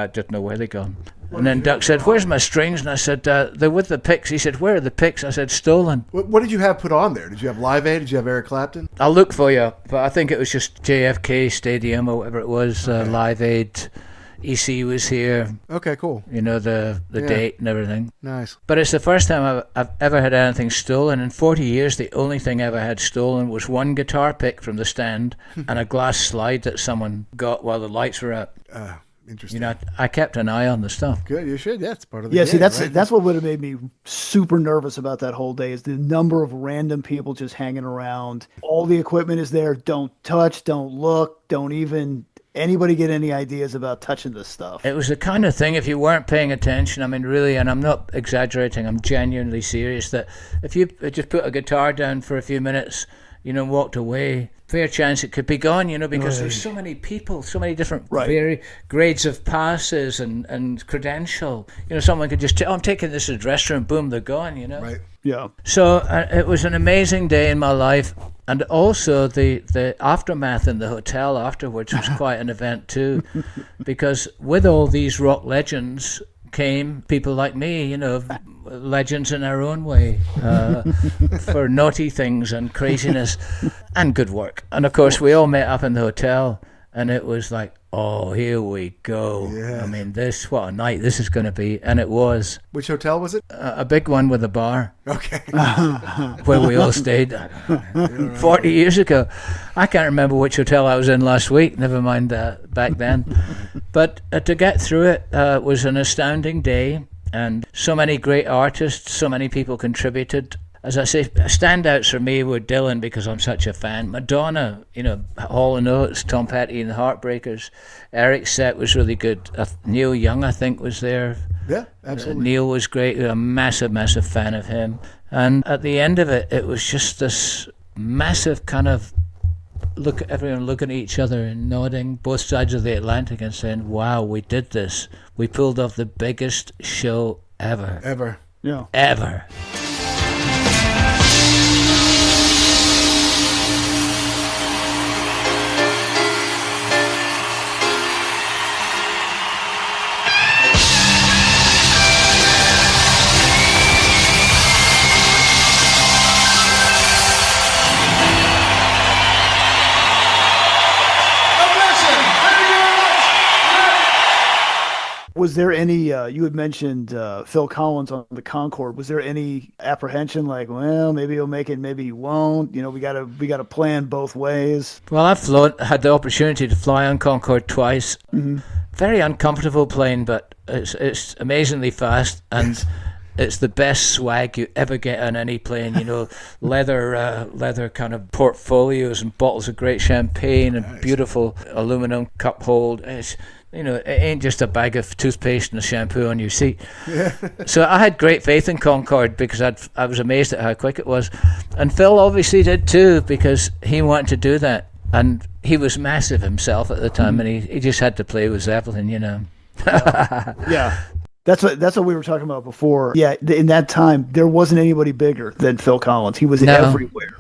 S11: didn't know where they gone. And then Duck said, where's my strings? And I said, they're with the picks. He said, where are the picks? I said, stolen.
S1: What did you have put on there? Did you have Live Aid? Did you have Eric Clapton?
S11: I'll look for you, but I think it was just JFK Stadium or whatever it was, Live Aid. EC was here.
S1: Okay, cool.
S11: You know, the date and everything.
S1: Nice.
S11: But it's the first time I've ever had anything stolen. In 40 years, the only thing I ever had stolen was 1 guitar pick from the stand and a glass slide that someone got while the lights were out.
S1: Interesting.
S11: You know, I kept an eye on the stuff.
S1: Good, you should. Yeah, it's part of the
S3: Yeah,
S1: game,
S3: see,
S1: right?
S3: that's what would have made me super nervous about that whole day is the number of random people just hanging around. All the equipment is there. Don't touch, don't look, don't even anybody get any ideas about touching this stuff.
S11: It was the kind of thing, if you weren't paying attention, I mean, really, and I'm not exaggerating, I'm genuinely serious, that if you just put a guitar down for a few minutes, you know, walked away, fair chance it could be gone, you know, because there's so many people, so many different grades of passes and credential. You know, someone could just, I'm taking this to the dressing room, boom, they're gone, you know.
S1: Right.
S3: Yeah.
S11: So it was an amazing day in my life. And also the aftermath in the hotel afterwards was quite an event too, because with all these rock legends came people like me, you know, legends in our own way, for naughty things and craziness and good work. And of course we all met up in the hotel and it was like, oh, here we go.
S1: Yeah.
S11: I mean, what a night this is going to be. And it was.
S1: Which hotel was it?
S11: A big one with a bar.
S1: Okay.
S11: Where we all stayed 40 years ago. I can't remember which hotel I was in last week, never mind back then. But to get through it was an astounding day, and so many great artists, so many people contributed. As I say, standouts for me were Dylan, because I'm such a fan. Madonna, you know, Hall & Oates, Tom Petty and the Heartbreakers. Eric's set was really good. Neil Young, I think, was there.
S1: Yeah, absolutely.
S11: Neil was great. A massive, massive fan of him. And at the end of it, it was just this massive kind of everyone looking at each other and nodding, both sides of the Atlantic, and saying, wow, we did this. We pulled off the biggest show ever.
S1: Ever.
S3: Yeah.
S11: Ever.
S3: Was there any, you had mentioned Phil Collins on the Concorde. Was there any apprehension like, well, maybe he'll make it, maybe he won't? You know, we gotta plan both ways.
S11: Well, I've had the opportunity to fly on Concorde twice. Mm-hmm. Very uncomfortable plane, but it's amazingly fast, and it's the best swag you ever get on any plane. You know, leather kind of portfolios and bottles of great champagne and beautiful aluminum cup hold. You know, it ain't just a bag of toothpaste and a shampoo on your seat. Yeah. So I had great faith in Concorde because I was amazed at how quick it was. And Phil obviously did too, because he wanted to do that. And he was massive himself at the time, and he just had to play with Zeppelin, you know.
S3: Yeah. That's what we were talking about before. Yeah, in that time, there wasn't anybody bigger than Phil Collins. He was everywhere.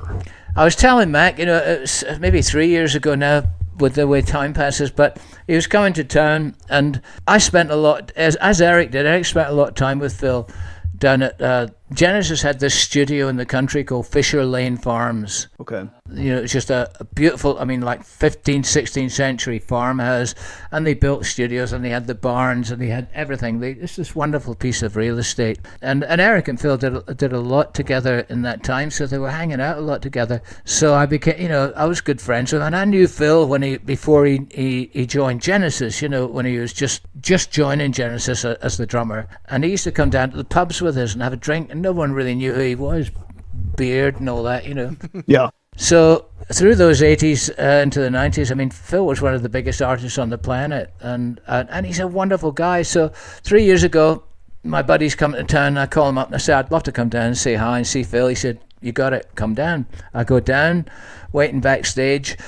S11: I was telling Mac, you know, it was maybe 3 years ago now, with the way time passes, but he was coming to town, and I spent a lot, as Eric did. Eric spent a lot of time with Phil down at Genesis had this studio in the country called Fisher Lane Farms.
S3: Okay.
S11: You know, it's just a beautiful, I mean, like 15th, 16th century farmhouse, and they built studios, and they had the barns, and they had everything. It's this wonderful piece of real estate. And Eric and Phil did a lot together in that time, so they were hanging out a lot together. So I became, you know, I was good friends with him, and I knew Phil before he joined Genesis, you know, when he was just joining Genesis as the drummer. And he used to come down to the pubs with us and have a drink, and no one really knew who he was. Beard and all that, you know.
S3: Yeah.
S11: So through those 80s into the 90s, I mean, Phil was one of the biggest artists on the planet, and he's a wonderful guy. So 3 years ago, my buddy's coming to town. I call him up and I said, I'd love to come down and say hi and see Phil. He said, you got it, come down. I go down, waiting backstage.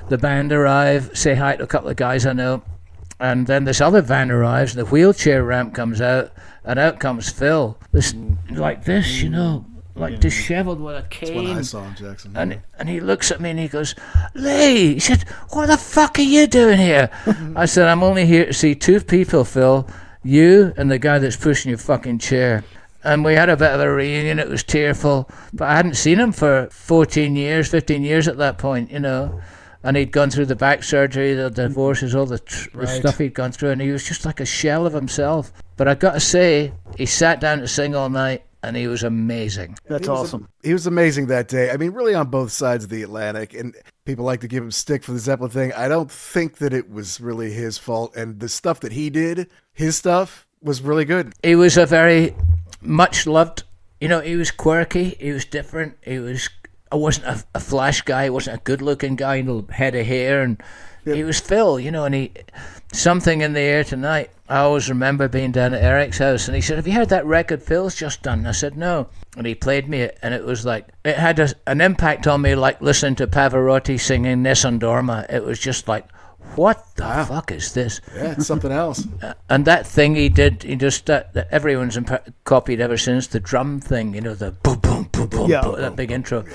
S11: The band arrive, say hi to a couple of guys I know, and then this other van arrives, and the wheelchair ramp comes out, and out comes Phil. Like this, you know, like disheveled with a cane.
S1: That's when I saw Jackson.
S11: And he looks at me and he goes, Lee, he said, what the fuck are you doing here? I said, I'm only here to see two people, Phil, you and the guy that's pushing your fucking chair. And we had a bit of a reunion. It was tearful, but I hadn't seen him for 15 years at that point, you know. And he'd gone through the back surgery, the divorces, all the stuff he'd gone through, and he was just like a shell of himself. But I got to say, he sat down to sing all night, and he was amazing.
S3: That's awesome.
S1: He was amazing that day. I mean, really on both sides of the Atlantic, and people like to give him stick for the Zeppelin thing. I don't think that it was really his fault, and the stuff that he did, his stuff, was really good.
S11: He was a very much loved, he was quirky, he was different, I wasn't a flash guy, he wasn't a good looking guy, head of hair, and he was Phil, and something in the air tonight. I always remember being down at Eric's house, and he said, "Have you heard that record Phil's just done?" And I said, "No." And he played me it, and it was like, it had an impact on me like listening to Pavarotti singing Nessun Dorma. It was just like, what the fuck is this?
S1: Yeah, it's something else.
S11: And that thing he did, that everyone's copied ever since, the drum thing, the boom, boom, boom, boom, boom, that big intro.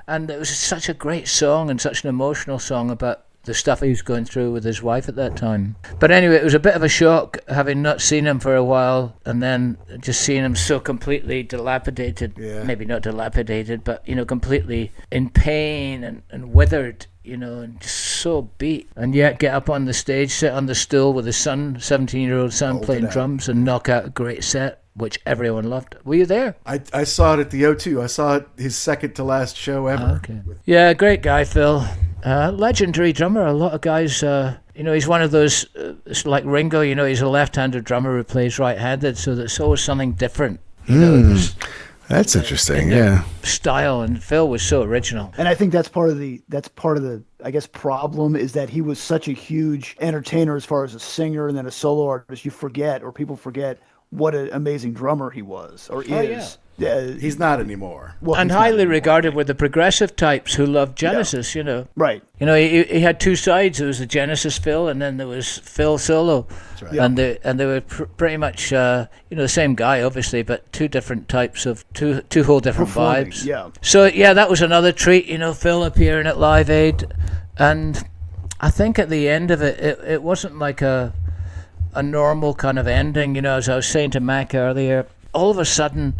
S11: And it was such a great song and such an emotional song about the stuff he was going through with his wife at that time. But anyway, it was a bit of a shock having not seen him for a while, and then just seeing him so completely dilapidated, maybe not dilapidated, but completely in pain and withered, and just so beat, and yet get up on the stage, sit on the stool with his son, 17-year-old son, playing drums and knock out a great set, which everyone loved. Were you there?
S1: I saw it at the O2. I saw it his second to last show ever.
S11: Okay. Yeah, great guy, Phil. Legendary drummer. A lot of guys, he's one of those, it's like Ringo, he's a left-handed drummer who plays right-handed, so there's always something different.
S1: That's interesting, yeah.
S11: Style, and Phil was so original.
S3: And I think that's part of the I guess problem is that he was such a huge entertainer as far as a singer and then a solo artist. People forget what an amazing drummer he was or is. Yeah.
S1: He's not anymore.
S3: Well,
S11: and highly regarded with the progressive types who loved Genesis,
S3: Right.
S11: He had two sides. There was the Genesis Phil, and then there was Phil solo. That's right. And they were pretty much, the same guy, obviously, but two different types of, two whole different vibes.
S3: Yeah.
S11: So, that was another treat, Phil appearing at Live Aid. And I think at the end of it, it wasn't like a normal kind of ending, as I was saying to Mac earlier. All of a sudden,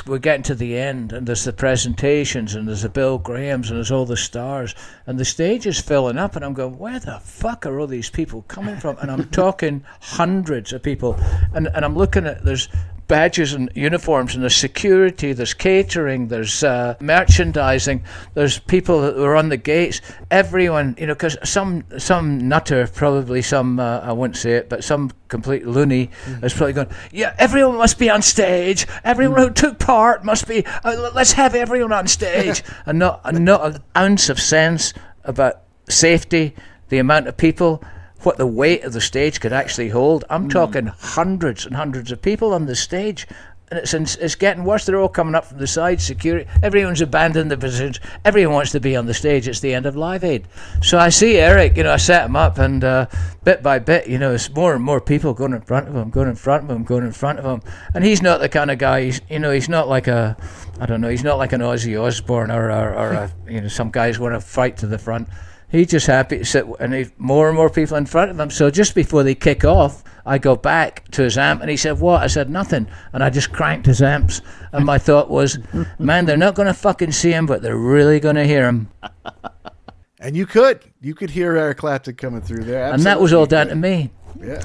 S11: we're getting to the end, and there's the presentations, and there's the Bill Grahams, and there's all the stars, and the stage is filling up, and I'm going, where the fuck are all these people coming from? And I'm talking hundreds of people, and I'm looking at, there's badges and uniforms, and there's security, there's catering, there's merchandising, there's people that were on the gates, everyone, because some nutter, probably some, I won't say it, but some complete loony is probably going, yeah, everyone must be on stage, everyone who took part must be, let's have everyone on stage, and not an ounce of sense about safety, the amount of people, what the weight of the stage could actually hold. I'm talking hundreds and hundreds of people on the stage, and it's getting worse. They're all coming up from the side, security, everyone's abandoned the positions, everyone wants to be on the stage. It's the end of Live Aid. So I see Eric, I set him up, and bit by bit, it's more and more people going in front of him, going in front of him, going in front of him, and he's not the kind of guy, he's not like he's not like an Ozzy Osbourne or some guys want to fight to the front. He's just happy to sit, and more and more people in front of him. So just before they kick off, I go back to his amp, and he said, "What?" I said, "Nothing." And I just cranked his amps, and my thought was, man, they're not going to fucking see him, but they're really going to hear him.
S1: And you could hear Eric Clapton coming through there. Absolutely.
S11: And that was all down to me.
S1: Yeah.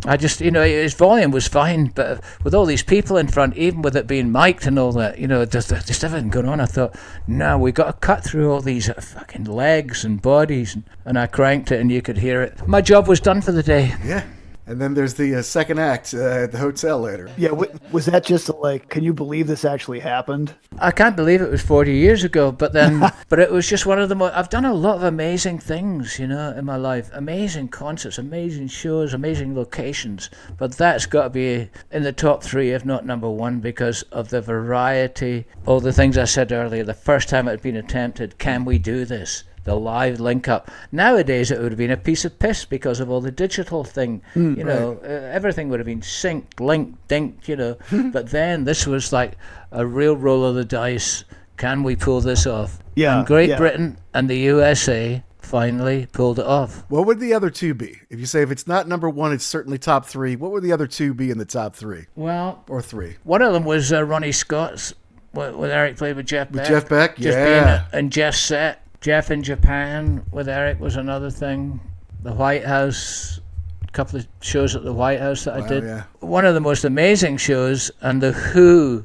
S11: I just, his volume was fine, but with all these people in front, even with it being mic'd and all that, just everything going on, I thought, no, we got to cut through all these fucking legs and bodies, and I cranked it and you could hear it. My job was done for the day.
S1: Yeah. And then there's the second act at the hotel later.
S3: Yeah, was that just can you believe this actually happened?
S11: I can't believe it was 40 years ago, but it was just one of the most, I've done a lot of amazing things, in my life. Amazing concerts, amazing shows, amazing locations. But that's got to be in the top 3, if not number 1, because of the variety, all the things I said earlier. The first time it had been attempted, can we do this? The live link up. Nowadays it would have been a piece of piss because of all the digital thing. Everything would have been synced, linked, dinked, But then this was like a real roll of the dice. Can we pull this off?
S3: Yeah,
S11: And Great
S3: yeah.
S11: Britain and the USA finally pulled it off.
S1: What would the other two be? If you say if it's not number one, it's certainly top three. What would the other two be in the top three?
S11: Well,
S1: Or three?
S11: one of them was Ronnie Scott's, with Eric played with Jeff Beck.
S1: With Jeff Beck?
S11: Just
S1: Yeah.
S11: being in Jeff's set. Jeff in Japan with Eric was another thing. The White House, a couple of shows at the White House that I did.
S1: yeah.
S11: One of the most amazing shows, and the Who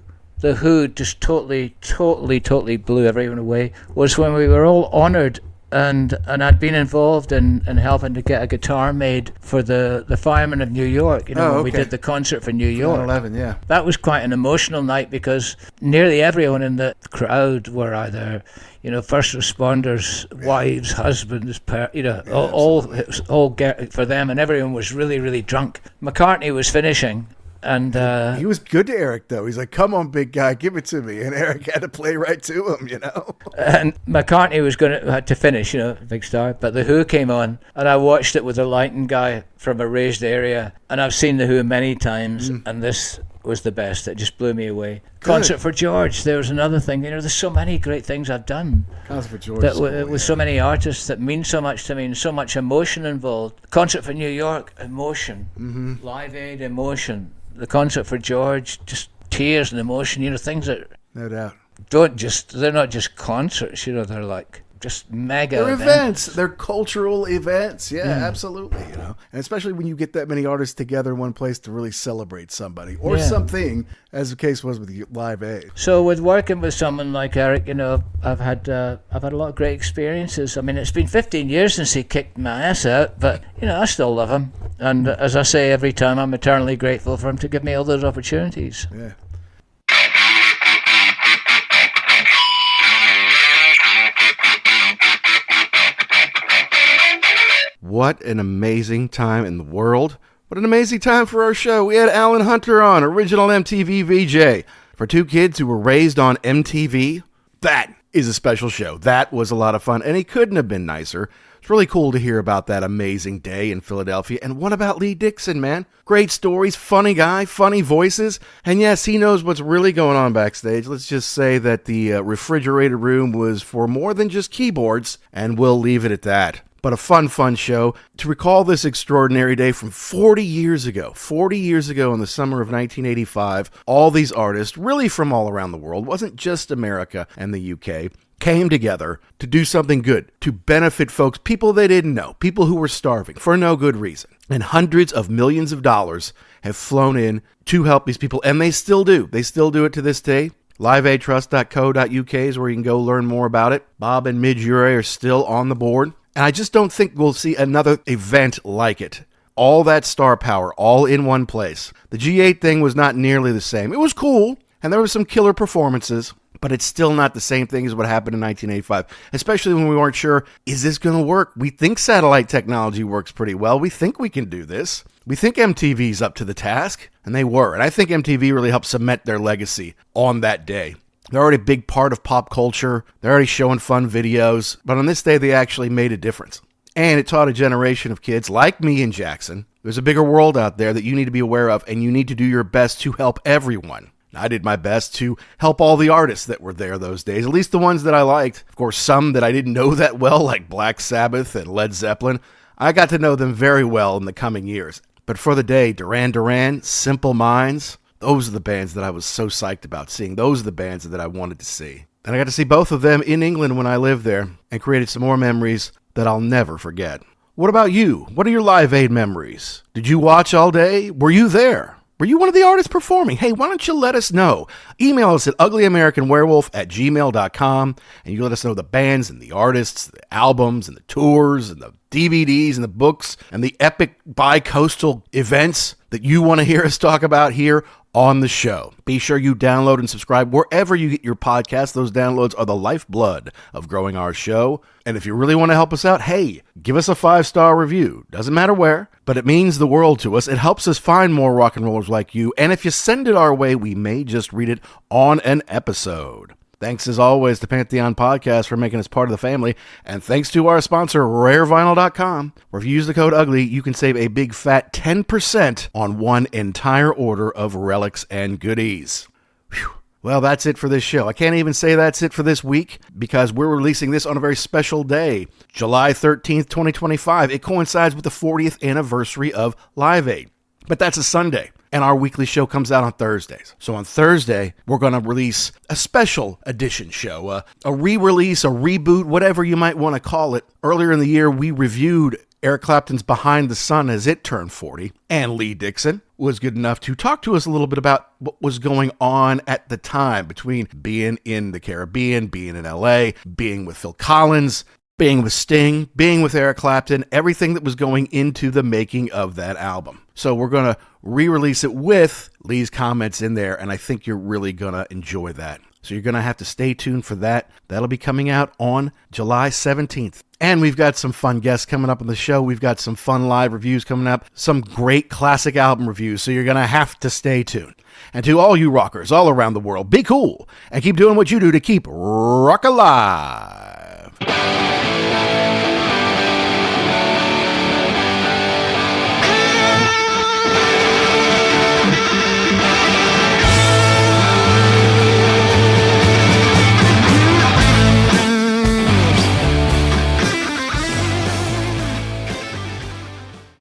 S11: just totally blew everyone away, was when we were all honoured and I'd been involved in helping to get a guitar made for the firemen of New York, when we did the concert for New York.
S1: 9/11, yeah.
S11: That was quite an emotional night because nearly everyone in the crowd were either, first responders, wives, husbands, all for them, and everyone was really, really drunk. McCartney was finishing. And
S1: he was good to Eric, though. He's like, come on, big guy, give it to me. And Eric had to play right to him,
S11: And McCartney was had to finish, big star. But The Who came on, and I watched it with a lighting guy from a raised area. And I've seen The Who many times, and this was the best. It just blew me away.
S1: Good.
S11: Concert for George, there was another thing. There's so many great things I've done.
S1: Concert for George.
S11: That with so many artists that mean so much to me and so much emotion involved. Concert for New York, emotion. Live Aid, emotion. The concert for George, just tears and emotion, things that
S1: No doubt.
S11: they're not just concerts, they're like just mega
S1: They're
S11: events.
S1: events. They're cultural events. Yeah, absolutely. And especially when you get that many artists together in one place to really celebrate somebody or something, as the case was with the Live Aid.
S11: So with working with someone like Eric, I've had a lot of great experiences. I mean, it's been 15 years since he kicked my ass out, but I still love him. And as I say every time, I'm eternally grateful for him to give me all those opportunities.
S1: Yeah. What an amazing time in the world. What an amazing time for our show. We had Alan Hunter on, original MTV VJ. For two kids who were raised on MTV, that is a special show. That was a lot of fun, and he couldn't have been nicer. It's really cool to hear about that amazing day in Philadelphia. And what about Lee Dickson, man? Great stories, funny guy, funny voices. And yes, he knows what's really going on backstage. Let's just say that the refrigerator room was for more than just keyboards, and we'll leave it at that. But a fun show to recall this extraordinary day from 40 years ago. 40 years ago in the summer of 1985, all these artists, really from all around the world, wasn't just America and the UK, came together to do something good, to benefit folks, people they didn't know, people who were starving for no good reason. And hundreds of millions of dollars have flown in to help these people, and they still do. They still do it to this day. liveaidtrust.co.uk is where you can go learn more about it. Bob and Midge Ure are still on the board. And I just don't think we'll see another event like it. All that star power, all in one place. The G8 thing was not nearly the same. It was cool, and there were some killer performances, but it's still not the same thing as what happened in 1985, especially when we weren't sure, is this going to work? We think satellite technology works pretty well. We think we can do this. We think MTV's up to the task, and they were. And I think MTV really helped cement their legacy on that day. They're already a big part of pop culture. They're already showing fun videos. But on this day, they actually made a difference. And it taught a generation of kids like me and Jackson, there's a bigger world out there that you need to be aware of, and you need to do your best to help everyone. I did my best to help all the artists that were there those days, at least the ones that I liked. Of course, some that I didn't know that well, like Black Sabbath and Led Zeppelin, I got to know them very well in the coming years. But for the day, Duran Duran, Simple Minds, those are the bands that I was so psyched about seeing. Those are the bands that I wanted to see. And I got to see both of them in England when I lived there and created some more memories that I'll never forget. What about you? What are your Live Aid memories? Did you watch all day? Were you there? Were you one of the artists performing? Hey, why don't you let us know? Email us at uglyamericanwerewolf@gmail.com, and you let us know the bands and the artists, the albums and the tours and the DVDs and the books and the epic bi-coastal events that you want to hear us talk about here on the show. Be sure you download and subscribe wherever you get your podcasts. Those downloads are the lifeblood of growing our show. And if you really want to help us out, hey, give us a 5-star review. Doesn't matter where, but it means the world to us. It helps us find more rock and rollers like you. And if you send it our way, we may just read it on an episode. Thanks as always to Pantheon Podcast for making us part of the family. And thanks to our sponsor, RareVinyl.com, where if you use the code UGLY, you can save a big fat 10% on one entire order of relics and goodies. Whew. Well, that's it for this show. I can't even say that's it for this week because we're releasing this on a very special day, July 13th, 2025. It coincides with the 40th anniversary of Live Aid, but that's a Sunday, and our weekly show comes out on Thursdays. So on Thursday, we're going to release a special edition show, a re-release, a reboot, whatever you might want to call it. Earlier in the year, we reviewed Eric Clapton's Behind the Sun as it turned 40, and Lee Dickson was good enough to talk to us a little bit about what was going on at the time between being in the Caribbean, being in LA, being with Phil Collins, being with Sting, being with Eric Clapton, everything that was going into the making of that album. So we're going to re-release it with Lee's comments in there, and I think you're really going to enjoy that. So you're going to have to stay tuned for that. That'll be coming out on July 17th. And we've got some fun guests coming up on the show. We've got some fun live reviews coming up, some great classic album reviews. So you're going to have to stay tuned. And to all you rockers all around the world, be cool and keep doing what you do to keep rock alive.